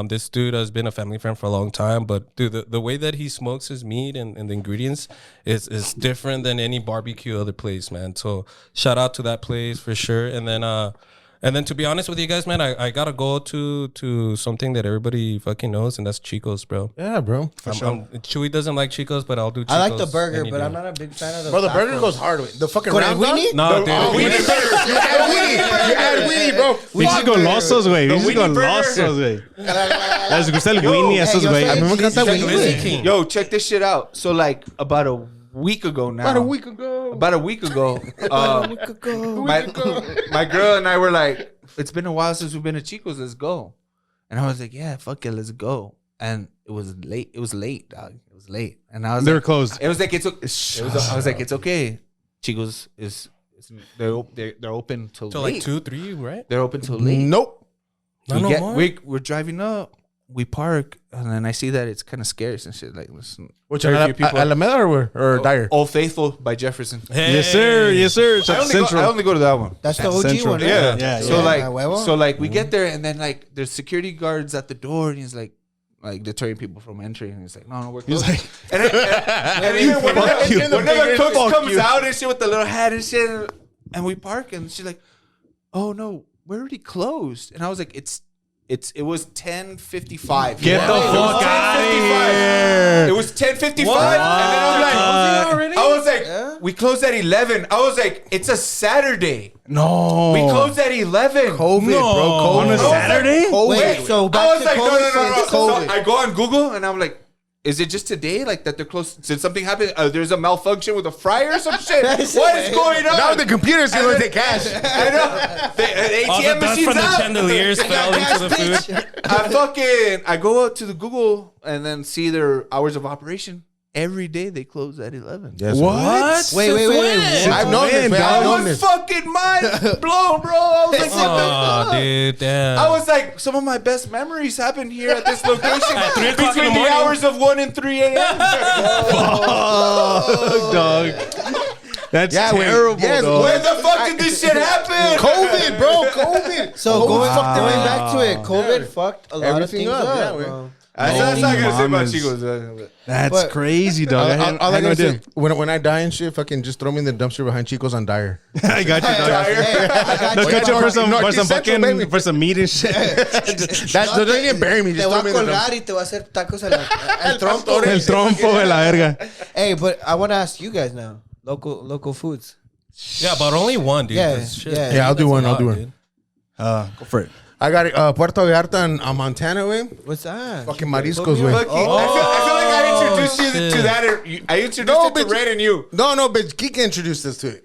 This dude has been a family friend for a long time, but dude, the way that he smokes his meat and the ingredients is different than any barbecue other place, man. So shout out to that place for sure. And then to be honest with you guys, man, I gotta go to something that everybody fucking knows, and that's Chico's, bro. Yeah, bro. Chewy doesn't like Chico's, but I'll do Chico's. I like the burger, any but day. I'm not a big fan of the Bro, the burger tacos. goes hard with the fucking Con el round dog. weenie? No, dude. Weenie burger. You add weenie. You add weenie, bro. We just go losos, güey. We just go Weenie burger. losos, güey. Les gusta el Winnie a esos, yo güey. sé- A mí me encanta Check weenie. Lizzie King. Yo, check this shit out. So like about a week ago now. About a week ago. My girl and I were like, it's been a while since we've been to Chico's. Let's go. And I was like, yeah, fuck it, let's go. And it was late. It was late, dog. It was late. And I was They were like, closed. it was like I was like, it's okay. Chico's they're open till So late. like 2, 3, right? They're open till late. Nope. No, no more? We're driving up. We park, and then I see that it's kind of scarce and shit. Like, listen, Which very few people. Alameda or Dyer? Old Faithful by Jefferson. Hey. Yes, sir. Yes, sir. Shout out to I Central. only go to that one. That's the OG Central. one. right? Yeah. So Yeah. like, A huevo. so like, we get there, and then like, there's security guards at the door, and he's like deterring people from entering. And he's like, no, we're He's closed. like, and even Fuck you. whenever Cooks Fuck comes you. out and shit with the little hat and shit, and we park, and she's like, oh no, we're already closed. And I was like, it was 10:55. Get the fuck out of 10:55. here. It was 10:55, and then I was like, we closed at 11. I was like, it's a Saturday. No. We closed at 11. COVID, bro. On a COVID. Saturday? Wait, so I back was to like, COVID. no. since So COVID. I go on Google and I'm like, is it just today? Like that they're close? Did something happen? There's a malfunction with a fryer or some shit? What is going on? Now the computer's gonna take cash. I know. The All the ATM dust machine's from the out. chandeliers fell into the food. I go out to the Google and then see their hours of operation. Every day they close at 11. Yes, What? Wait. I've known this, man. I've I known was this. fucking mind blown, bro. I was like, what the Oh, fuck? dude, damn. I was like, some of my best memories happen here at this location At 3 o'clock in the between the morning. hours of 1 and 3 a.m. Fuck, dog. That's terrible, yes, dog. When the fuck did this shit happen? COVID, bro. COVID. So COVID going fucked going everything back to it, COVID fucked a lot of Everything things up, up. yeah, bro. That's not gonna say about Mamas. Chico's. That's But- crazy, dog. I had All I no gotta say, idea. when I die and shit, fucking just throw me in the dumpster behind Chico's on Dyer. I got you, dog. Hey, I got Let's you. get you for some Northeast Central, baby. fucking for some meat and shit. Don't even bury me. Te Just voy a throw me in the colgar dumpster. y te voy a hacer tacos al trompo. El trompo de la verga. Hey, but I want to ask you guys now. Local foods. Yeah, but only one, dude. Yeah, 'cause shit, yeah. Yeah, I'll do that's one. a I'll lot, do one. dude. Go for it. I got Puerto Vallarta and Montana, way. What's that? Fucking mariscos, way. I feel like I introduced you shit. to that. I introduced No, it to bitch. Red and you. No, bitch. Kike introduced us to it.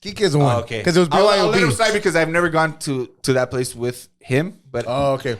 Kike is the one. Okay. Because it was I'll let him slide BYOB. because I've never gone to that place with him. But Oh, okay.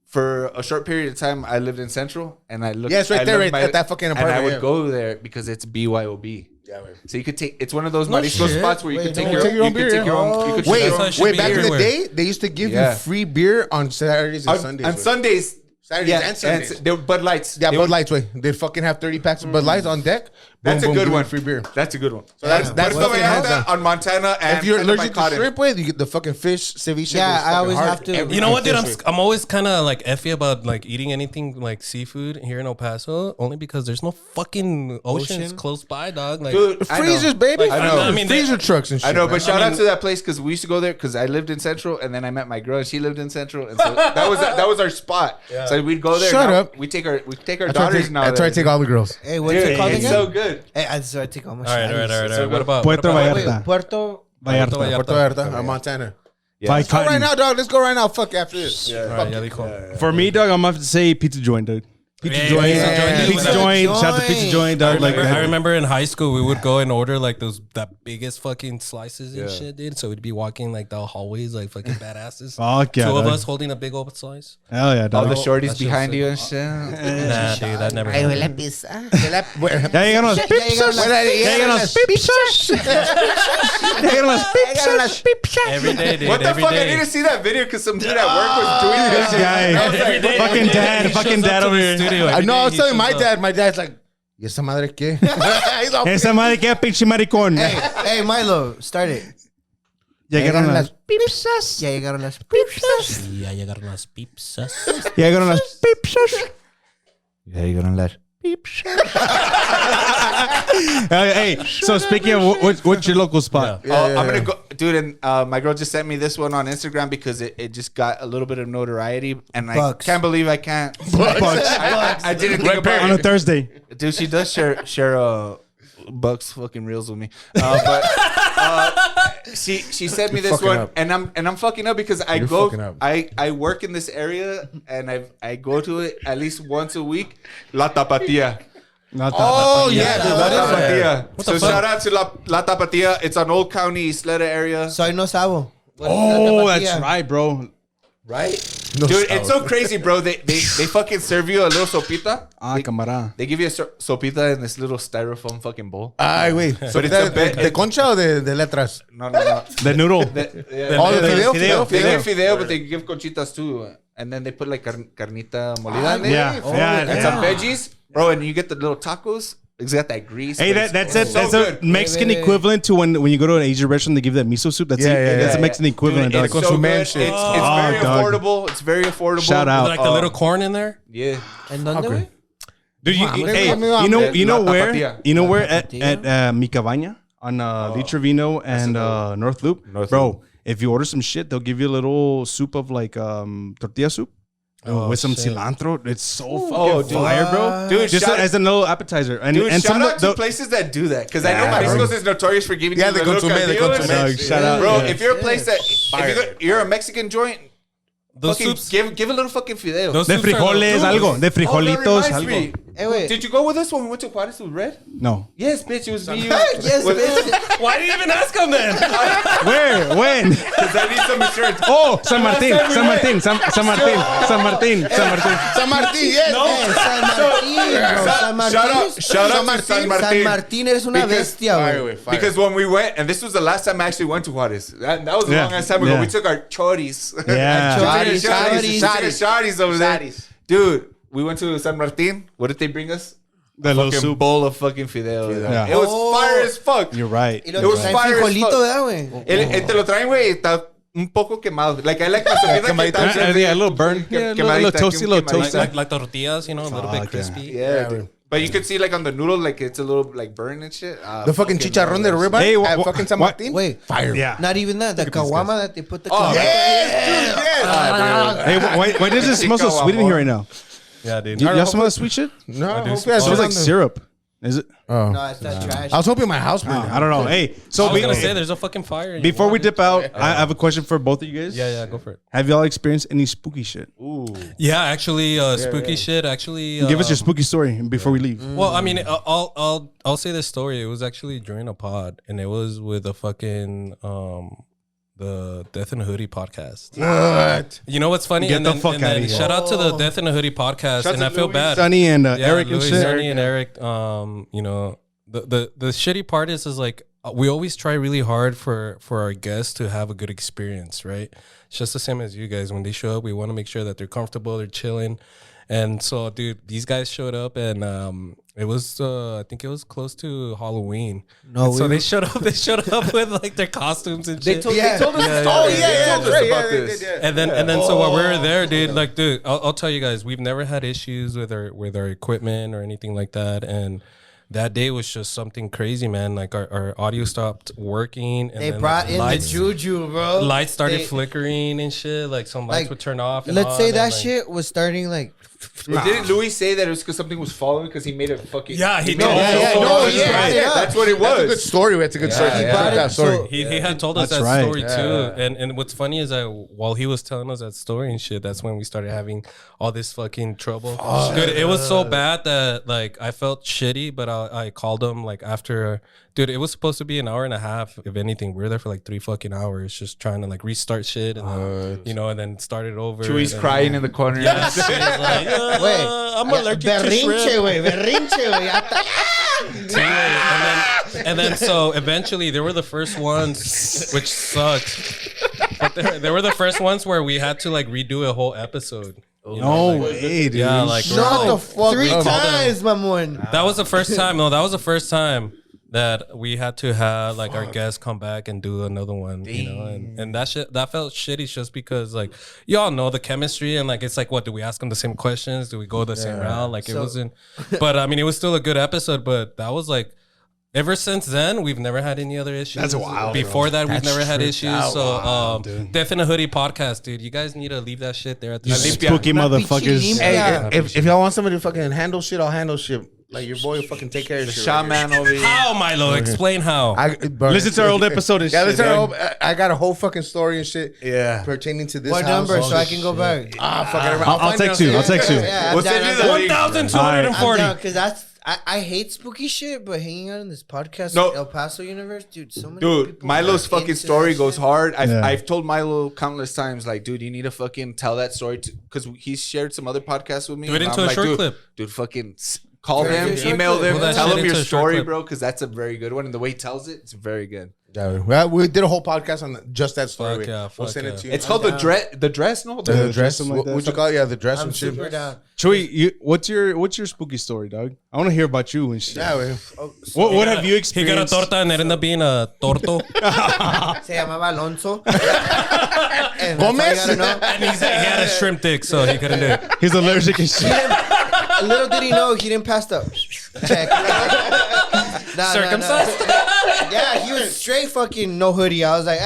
for a short period of time, I lived in Central, and I looked. Yeah, it's right I there, loved right at that fucking And I apartment, would yeah. go there because it's BYOB. Yeah, man. So you could take. It's one of those marisco shit. spots where you Wait, could take no, your take your own own beer. beer. You could Wait, choose your own- That's wait. should Back be in the everywhere. day, they used to give Yeah. you free beer on Saturdays and Sundays. on way. Saturdays. Saturdays and Sundays. they were Bud Lights. Yeah, They Bud would- Lights, way. They'd fucking have 30 packs of Bud Lights on deck. Boom, That's a boom, good give me one. free beer. That's a good one. So That's that's fucking hands down. on Montana. And If you're and allergic to Cotton. shrimp, you get the fucking fish ceviche. Yeah, goes I always fucking have hard. to- Every You know what, dude? fish. I'm always kind of like effy about like eating anything like seafood here in El Paso, only because there's no fucking oceans Ocean? close by, dog. Like, Dude, I know. Freezers, baby. Like, I know. I mean, they- freezer trucks and shit. I know, but man. shout out to that place because we used to go there because I lived in Central and then I met my girl and she lived in Central and so that was our spot. So we'd go there. Shut now up. We take our I try to daughters take- now. I try to take all the girls. Hey, what's Dude, it called it's again? so good. Hey, I just take all my all right, shit. all right, all right, all So right. What about Puerto what about- Vallarta. Wait, Puerto. Vallarta. Puerto Vallarta, Montana. Yeah. By Let's go right Cotton. now, dog. Let's go right now. Fuck after this. Yeah. All right, yeah, they cool. For me, dog, I'm gonna have to say pizza joint, dude. Pizza Yeah, joint. pizza joint, dude. Pizza joint. Shout out to pizza joint, dog. Like, I remember in high school we would go and order like that biggest fucking slices and shit, dude. So we'd be walking like the hallways like fucking badasses. fuck yeah, Two of dog. us holding a big old slice. Hell yeah, All dog. the shorties That's behind so you and shit. Nah, dude, that never Ay, happened. huele a pizza. Ya llegaron las pizzas. Ya llegaron las pizzas. Ya llegaron las pizzas. Every day, dude. What the every fuck? day. I need to see that video because some dude at work was doing that shit. Guy. I was like, Every day, Fucking every day dad, he fucking shows up dad to over the here. studio. I Every know. day I was he telling shows my up. dad. My dad's like, ¿y esa madre qué? He's all Esa madre que pinche maricón. Hey, Milo, start it. Ya llegaron las pizzas. Ya llegaron las pizzas. Ya llegaron las pizzas. Ya llegaron las pizzas. Yeah, you gonna let. Hey, so speaking of what's your local spot? I'm gonna go, dude. And my girl just sent me this one on Instagram because it just got a little bit of notoriety, and I Bucks. can't believe I can't. Bucks. I didn't think about On a it. Thursday. Dude, she does share Bucks fucking reels with me, but she sent me this fucking one, up. and I'm fucking up because You're fucking up. I work in this area and I go to it at least once a week. La Tapatía. Oh yeah, dude, La that is like- Tapatía. So shout out to La Tapatía. It's on Old County Isleta area. Soy no sabo. Oh, that's right, bro. Right? No Dude, sour. it's so crazy, bro. They fucking serve you a little sopita. Ah, camarada. They give you a sopita in this little styrofoam fucking bowl. Ay, güey. But it's a bit- ¿De concha o de letras? No. The noodle. Oh, the fideo? They give fideo, but they give conchitas too. And then they put like carnita molida in there. Yeah, yeah, And some veggies. Bro, and you get the little tacos. It's got that grease. Hey, but that's it's it. so That's good. a Mexican Wait, wait. equivalent to when you go to an Asian restaurant, they give that miso soup. That's Yeah, it. yeah, That's yeah. a Mexican equivalent. Dude, dog. it's Con so su good. man It's shit. very dog. affordable. It's very affordable. Shout out. Like the little corn in there. Yeah. ¿En dónde, güey? Dude, Hey, you know La where? Tapatía. You know where at Tapatía? Mi Cabaña on Lee Trevino and North Loop, North bro. Loop. If you order some shit, they'll give you a little soup of like tortilla soup with some shit. cilantro. It's so Oh, fucking dude. fire, bro. Dude, Just shout- as a little appetizer, and Dude, and shout some out of to the places that do that because I know Yeah, Mexico's bro. is notorious for giving Yeah, you the the little consomme, the cardillo and consomme. shit. Shout out, Bro. yeah. If you're a place that if you're a Mexican joint, Those fucking soups. give a little fucking fideo. Those de soups are frijoles, the- algo, de Oh, frijolitos, that reminds algo. me. Hey, wait. Did you go with us when we went to Juarez with Red? No, Yes, bitch. It was me. Yes, bitch. Why do you even ask him then? where, when? Because I need some insurance. Oh, San Martin, time we San went. Martin, San Martin, San Martin, San Martin. San Martín, yes. Hey, San Martín, bro. San Martín. Shout out to San Martin. San Martín eres una bestia, Fire, güey. güey, fire. Because when we went, and this was the last time I actually went to Juarez. That was a Yeah, long ass time ago. yeah. We took our choris. Yeah. Choris, Shotties choris. over there. Shotties. Dude, we went to San Martin. What did they bring us? The little Fucking soup. bowl of fucking fideo. Yeah. It was fire as fuck. You're right. Y lo It was traen fire as frijolito, fuck. ¿verdad, güey? Te lo traen, güey. Está un poco quemado. Like, I like my sopita que está Yeah, a little burn. Yeah, a little toasty, little toasty. Like tortillas, you know, a little bit Fuck, yeah. crispy. Yeah, dude. But you could see like on the noodle, like it's a little like burn and shit. The fucking chicharrón de ribeye Hey, at fucking San Martin. Wait, Fire. Yeah. not even that. The caguama that they put the Oh, caguama. Yes, dude, yes. Hey, why does it smell so sweet in here right now? Yeah, dude. Y'all smell that sweet shit? No, I do hopefully I It smells saw like the- syrup. Is it? Oh. No, it's that trash. I was hoping my house burned. I don't know. Hey, so I was gonna say there's a fucking fire. in your before we water. dip out, I have a question for both of you guys. Yeah, go for it. Have y'all experienced any spooky shit? Yeah, actually, spooky shit. Actually, Give us your spooky story before we leave. Well, I mean, I'll say this story. It was actually during a pod, and it was with a fucking the Death in a Hoodie podcast. What? You know what's funny? Get and the then, fuck and outta then here. Shout out to the Death in a Hoodie podcast, Shout and out I to feel Louis, bad. Sonny and Yeah, Eric and Louis, shit. Sonny and Eric. You know, the shitty part is like we always try really hard for our guests to have a good experience, right? It's just the same as you guys. When they show up, we want to make sure that they're comfortable, they're chilling. And so, dude, these guys showed up, and it was I think it was close to Halloween. No, and so they showed up. They showed up with like their costumes and shit. They told us. About this. And then so while we were there, dude, like, dude, I'll tell you guys, we've never had issues with our equipment or anything like that, and that day was just something crazy, man. Like our audio stopped working, and They then, brought like, in the juju, bro. lights started They- flickering and shit. Like some lights Like, would turn off. And Let's say on, that and, like, shit was starting like. Didn't Louis say that it was because something was following because he made a fucking Yeah, he made did. a- No, That's what it That's a good was. story. That's a good story. He brought that story. He had told us That's that right. story too, and what's funny is that while he was telling us that story and shit, that's when we started having all this fucking trouble. Dude, it was so bad that like I felt shitty, but I called him like after. Dude, it was supposed to be an hour and a half. If anything, we were there for like 3 fucking hours, just trying to like restart shit, and then, and then start it over. Chewy's and crying in the corner. Yeah, shit, like, Wait, I'm allergic to shrimp. berrinche, And then so eventually they were the first ones, which sucked. But they were the first ones where we had to like redo a whole episode. You know, No way, dude. Yeah, like Shut the fuck 3 up. times, mamon. that was the first time. No, that was the first time that we had to have like our guests come back and do another one. You know, and that shit that felt shitty just because like y'all know the chemistry and like it's like what do we ask them the same questions? Do we go the same route? Like it wasn't. But I mean, it was still a good episode. But that was like. Ever since then, we've never had any other issues. That's wild, Before that, we've never had tripped issues. out. So, Wow, dude. Death in a Hoodie podcast, dude. You guys need to leave that shit there at the Spooky motherfuckers. Hey, if y'all want somebody to fucking handle shit, I'll handle shit. Like your boy will fucking take care of shit. Shaman over here. How, Milo? Explain how. Listen to our old episode and Yeah, shit. listen to our dog. old, I got a whole fucking story and shit. Yeah. Pertaining to this What house. number so I can go back? I'll text you. I'll text you. Yeah, We'll send you the link. 1,240. Because that's I hate spooky shit, but hanging out in this podcast, No. El Paso universe, dude. So many Dude, people Milo's are fucking into story that goes shit. hard. Yeah. I've told Milo countless times, like, dude, you need to fucking tell that story because he's shared some other podcasts with me. Do it and into I'm a like, short dude, clip. Dude, fucking call Very them, good short email clip. them, Pull that tell shit them your into a short story, clip. bro, because that's a very good one. And the way he tells it, it's very good. Yeah, well, we did a whole podcast on just that story. Fuck yeah, We'll fuck send yeah. it to you. It's called the dress, no? the dress. something like that. What'd you call it? Yeah, the dress I'm and shit. super down. Chewy, what's your spooky story, dog? I want to hear about you and shit. Yeah, güey. What have you He experienced? got a torta and it ended up being a torto. Se llamaba Alonso. And that's all you Gomez? gotta know. And he had a shrimp dick, so he couldn't do it. He's allergic and shit. Little did he know he didn't pass the check. Nah, Circumcised? Yeah, he was straight fucking no hoodie. I was like,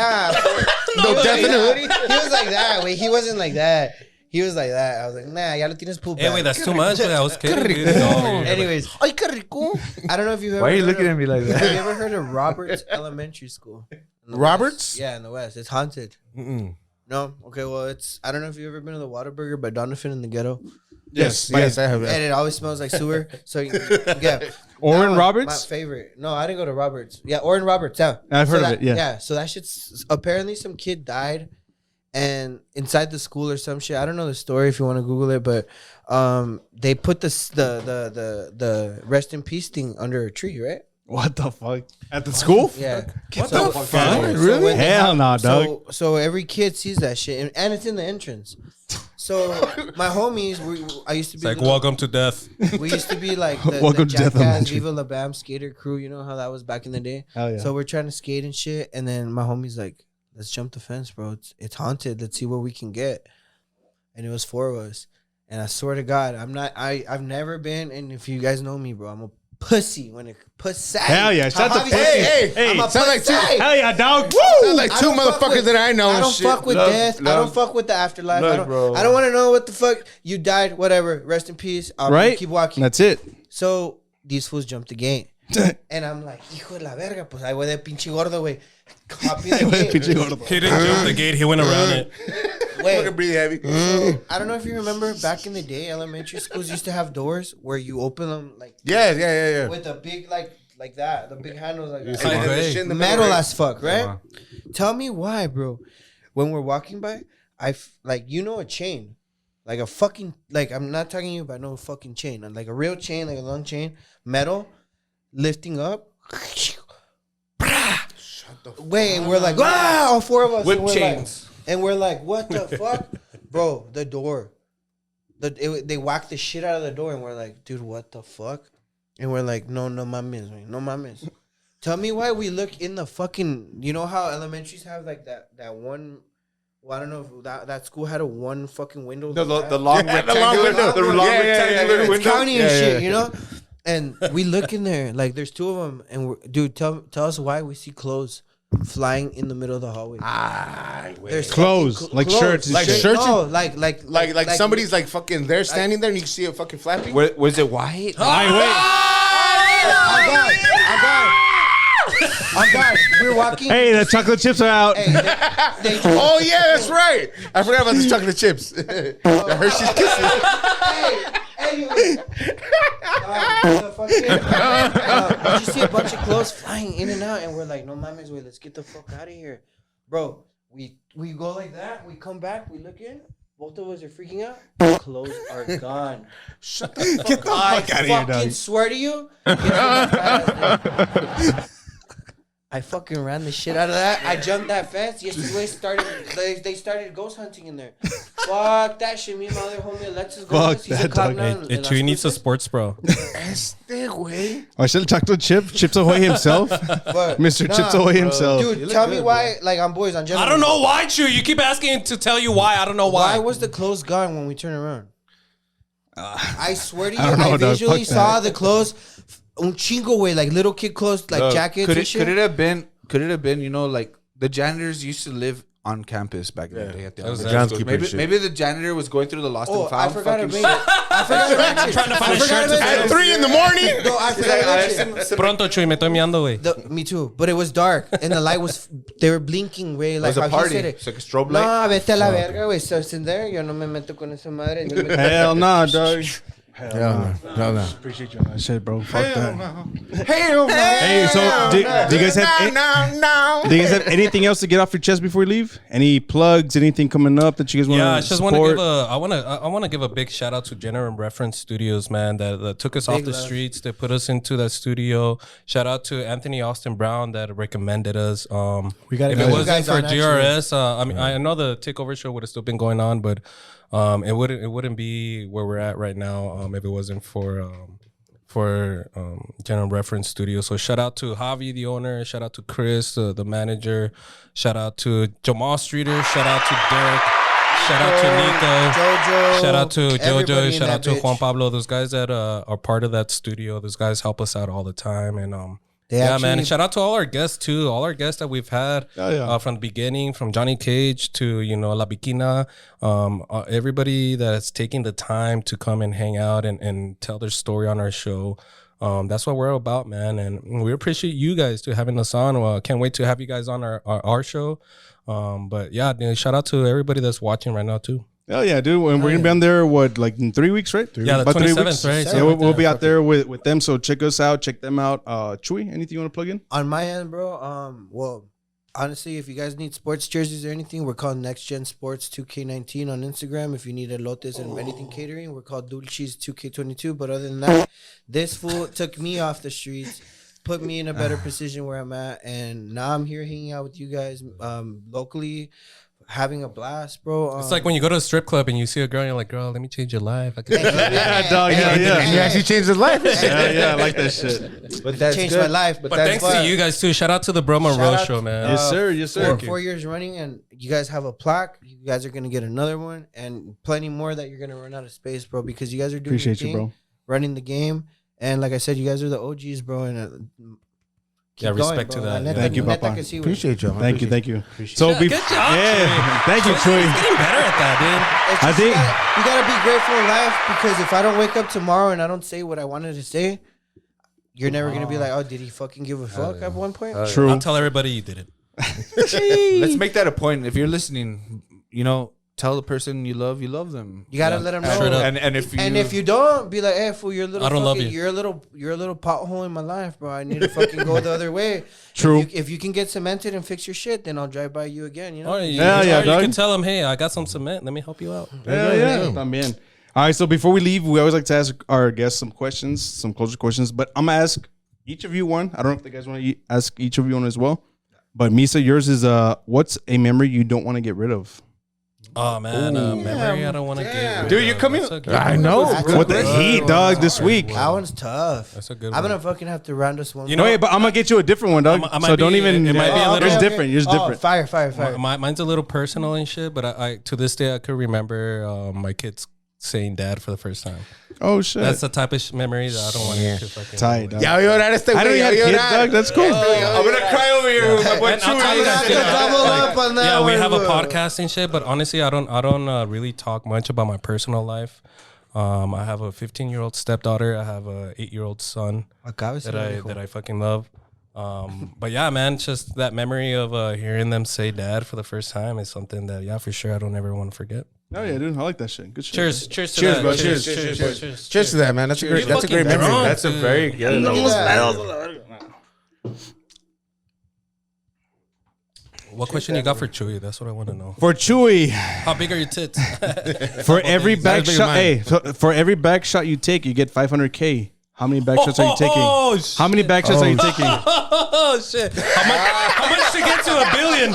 no definite hoodie? He was like that. Wait, he wasn't like that. He was like that. I was like, nah, ya lo tienes pulled Hey, back. wait, that's too much. I was kidding, dude. No. Anyways, ay, qué rico. I don't know if you've ever Why are you heard looking of- at me like Have that? you ever heard of Roberts Elementary School? In the Roberts? West? Yeah, in the West. It's haunted. Mm-mm. No? Okay, well, it's, I don't know if you've ever been to the Whataburger by Donovan in the ghetto. Yes, I have And that. it always smells like sewer. So, yeah. Orin That Roberts? My favorite. No, I didn't go to Roberts. Yeah, Orin Roberts. Yeah. I've So heard of that- it, yeah. Yeah. So that shit's apparently some kid died and inside the school or some shit. I don't know the story if you want to Google it, but they put the rest in peace thing under a tree, right? What the fuck? At the school? Yeah. What So- the fuck? so Really? when they Hell have- nah, dog. So every kid sees that shit, and it's in the entrance. So my homies, I used to be It's like, little- welcome to death. we used to be like the Welcome to Death Jackass Elementary. Viva La Bam skater crew. You know how that was back in the day. Hell yeah. So we're trying to skate and shit, and then my homie's like, "Let's jump the fence, bro. It's haunted. Let's see what we can get." And it was 4 of us. And I swear to God, I've never been. And if you guys know me, bro, I'm a pussy when it pussy. Hell yeah, shout out to Hey, I'm a sound like two. pussy. Hell yeah, dog. Sound like I two don't fuck motherfuckers with- that I know. I and don't shit. fuck with death. I don't fuck with the afterlife. Look, bro. I don't want to know what the fuck you died. Whatever. Rest in peace. I'll Right? keep walking. That's it. So these fools jumped the gate. And I'm like, hijo de la verga, pues ahí voy de pinche gordo, güey. Copy the gate. He didn't jump the gate. He went around it. Wait, Fucking breathe heavy. so, I don't know if you remember back in the day, elementary schools used to have doors where you open them like Yeah. with a big like that, the big handles like that. Like, And then the hey, shit in the middle, Metal right? as fuck, right? Tell me why, bro. When we're walking by, like a chain, like a fucking like I'm not talking to you about no fucking chain, like a real chain, like a long chain, metal, lifting up. Wait, and we're like, ah, all 4 of us. Whip and we're chains. And we're like, what the fuck? Bro, the door. They whacked the shit out of the door, and we're like, dude, what the fuck? And we're like, no mames, güey, no mames. Tell me why we look in the fucking, you know how elementaries have like that one, well, I don't know if that school had a one fucking window. The long rectangular, the long rectangular it's window. county and shit, you know? And we look in there, like there's two of them, and dude, tell us why we see clothes flying in the middle of the hallway. There's Clothes, fucking like shirts and Like shit. shirts? No, like somebody's like fucking there standing there and you can see it fucking flapping. Was it white? I'm God. We're walking. Hey, the chocolate chips are out. Hey, Oh yeah, that's right. I forgot about the chocolate chips. The Hershey's Kisses. Anyway, you just see a bunch of clothes flying in and out, and we're like, no mames, wait, let's get the fuck out of here, bro. We go like that. We come back. We look in. Both of us are freaking out. Clothes are gone. Get the fuck out of here, I fucking dog. swear to you. Get out of my ass, I fucking ran the shit out of that. I jumped that fence. Yesterday they started ghost hunting in there. Fuck that shit. Me and my other homie Alexis Fuck He's a that, cop dog. now. Hey, Chewy needs a sports bro. I should have chocolate Chips Ahoy himself. But, Mr. Chips Ahoy himself. Dude, tell me why, like, I'm boys, on I gentlemen. don't know why, Chewy. You keep asking to tell you why. I don't know Why why. was the clothes gone when we turned around? I swear to you, I don't know, I dog. visually Fuck saw the clothes un chingo way, like little kid clothes, like jackets Could and it shit. Could it have been, you know, like the janitors used to live on campus back in the day at the was elementary that. schools. Maybe the janitor was going through the lost Oh, and I found. forgot to fucking mention. I forgot to mention. Trying to find a shirt to fit. At 3 a.m. No, I forgot to mention. Pronto, Chewy, me estoy meando, güey. Me too, but it was dark and the light was. They were blinking, way like was a how party. he said it. It's like a strobe light. No, vete a la verga, güey. So it's in there. Yo no me meto con esa madre. Hell nah, dog. No. Appreciate you on that shit, bro. Fuck that. Hell no. Hey, so do you guys have do you guys have anything else to get off your chest before you leave? Any plugs? Anything coming up that you guys want to Yeah, I just want to support? give I want to give a big shout out to General Reference Studios, man, that took us off the streets, that put us into that studio. Shout out to Anthony Austin Brown that recommended us. We got if it wasn't for GRS, I mean, I know the Takeover show would have still been going on, but it wouldn't be where we're at right now if it wasn't for General Reference Studio. So shout out to Javi, the owner. Shout out to Chris, the manager. Shout out to Jamal Streeter. Shout out to Derek. Shout out to Nico. Jojo. Shout out to Everybody Jojo. in Shout out that to bitch. Juan Pablo. Those guys that are part of that studio. Those guys help us out all the time. And man. And shout out to all our guests too. All our guests that we've had from the beginning, from Johnny Cage to La Bikina. Everybody that's taking the time to come and hang out and tell their story on our show. That's what we're about, man. And we appreciate you guys too having us on. Can't wait to have you guys on our show. But yeah, dude, shout out to everybody that's watching right now too. Oh yeah, dude. And we're gonna be on there. What, like in 3 weeks, right? Yeah, the About 3 27th, weeks. right? Yeah, we'll be out there with them. So check us out. Check them out. Chewy, anything you want to plug in? On my end, bro. Well, honestly, if you guys need sports jerseys or anything, we're called Next Gen Sports 2K19 on Instagram. If you need elotes and anything catering, we're called Dulces 2K22. But other than that, this fool took me off the streets, put me in a better position where I'm at, and now I'm here hanging out with you guys locally. Having a blast, bro. It's like when you go to a strip club and you see a girl and you're like, girl, let me change your life. I can Yeah, dog. Yeah. He actually changed his life. Yeah, I like that shit. But that's changed good. my life. But thanks to you guys too. Shout out to the Bro Monroe Shout out show, to- man. Yes, sir. Yes, sir. 4 years running, and you guys have a plaque. You guys are gonna get another one, and plenty more that you're gonna run out of space, bro. Because you guys are doing Appreciate your you, thing, bro. running the game, and like I said, you guys are the OGs, bro. And Yeah, respect to that. Thank you, Papa. Appreciate you. Thank you. So Good job, yeah, thank you, He's Chewy. getting better at that, It's I just, think- you gotta be grateful in life, because if I don't wake up tomorrow and I don't say what I wanted to say, you're never gonna be like, oh, did he fucking give a fuck at one point? dude. True. I'll tell everybody you did it. Let's make that a point. If you're listening, you know, tell the person you love them. You gotta let them know. Straight up. And if you And if you don't, be like, hey, fool, you're a little I don't love fucking, you. you're a little pothole in my life, bro. I need to fucking go the other way. True. If you can get cemented and fix your shit, then I'll drive by you again, you know? Or you, Yeah, yeah, or you dog. can tell them, hey, I got some cement. Let me help you out. Yeah. También. All right. So before we leave, we always like to ask our guests some questions, some closure questions. But I'm gonna ask each of you one. I don't know if the guys want to ask each of you one as well. But Misa, yours is what's a memory you don't want to get rid of? Oh man, memory I don't want to get. Dude, you're coming. I know. What the heat, dog? This week. That one's tough. That's a good I'm one. gonna fucking have to round us one. You No, know, yeah, but I'm gonna get you a different one, dog. I might So don't be- even. it might be a little- Yours different. Yours different. Fire. Mine's a little personal and shit, but I to this day I could remember my kids saying "dad" for the first time. Oh shit. That's the type of memory that I don't want to fucking. tight, dog. Ya llorar este I don't güey. even have Ya kids, llorar. dog. That's cool. I'm gonna cry over here with my boy And I'll tell you Chewy. that shit, Double up on that yeah, we one, have a bro. podcast and shit, but honestly, I don't really talk much about my personal life. I have a 15-year-old stepdaughter. I have a 8-year-old son that I fucking love. But yeah, man, just that memory of hearing them say "dad" for the first time is something that for sure I don't ever want to forget. Oh yeah, dude. I like that shit. Good shit. Cheers to Cheers, that. bro. Cheers, Cheers, cheers, cheers, cheers. Cheers to that, man. That's a great memory. drunk, That's a dude. very good. What question you got for Chewy? That's what I want to know. For Chewy, How big are your tits? for every back big as shot, mine. hey, for every back shot you take, you get 500K. How many back shots are you taking? How many back shots are you taking? Oh shit! How much to get to $1 billion?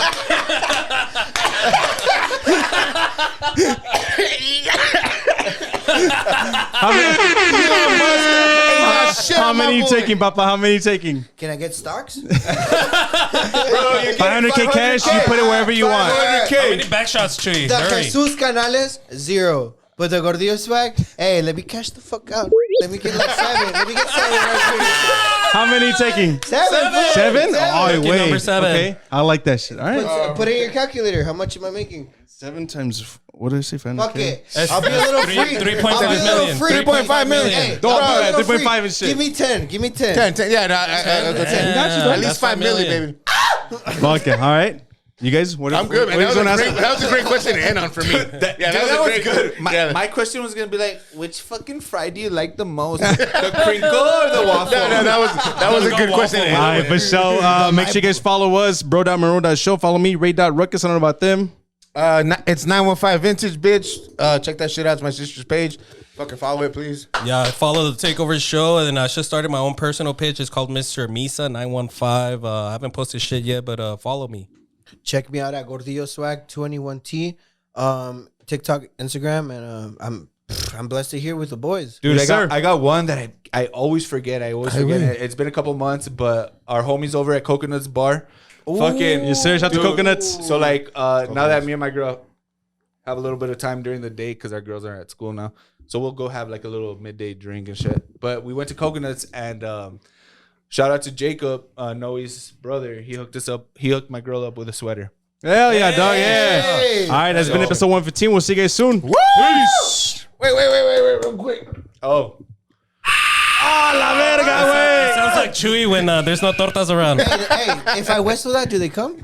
How many you taking, Papa? How many you taking? Can I get stocks? 500K cash. You put it wherever you want. How many back shots, Chewy? The Hurry. Jesus Canales, 0. But the Gordillo swag, hey, let me cash the fuck out. Let me get like 7. Let me get 7 right How many you taking? here. 7. 7? Oh, Lucky wait. number 7. Okay, I like that shit. All right. Put it in your calculator. How much am I making? 7 times. What did I say? 500K. Fuck it. I'll be a little free. 3.5 I'll be a little million. free. 3.5 million. Hey, Don't I'll be a do that. little 3.5 free. and shit. Give me 10. Give me 10. 10. Yeah, no, I'll go 10. At least 5 million, baby. Okay. All right. You guys? What I'm good, man. What That is was a great question to end on for me. Yeah, that was good. My question was gonna be like, which fucking fry do you like the most? The crinkle or the waffle? No, that was a good question to end All on. right, for sure. Make sure you guys follow us, bro.monroe.show. Follow me, ray.ruckus. I don't know about them. It's 915 Vintage, bitch. Check that shit out. It's my sister's page. Fucking follow it, please. Yeah, I follow the Takeover show, and I just started my own personal page. It's called Mr. Misa 915. I haven't posted shit yet, but follow me. Check me out at Gordillo Swag 21T, TikTok, Instagram, and I'm blessed to hear with the boys. Dude, Yes, I got one that I always forget. I always forget it. It's been a couple months, but our homies over at Coconuts Bar, fucking Yes, sir. Shout out to dude, Coconuts. So like, now that me and my girl have a little bit of time during the day because our girls are at school now, so we'll go have like a little midday drink and shit. But we went to Coconuts and shout out to Jacob, Noe's brother. He hooked us up. He hooked my girl up with a sweater. Hell yeah, dog. Yeah. Hey. All right, that's been episode 115. We'll see you guys soon. Peace. Wait, real quick. Oh. La verga, güey. Sounds like Chewy when there's no tortas around. Hey, if I whistle that, do they come?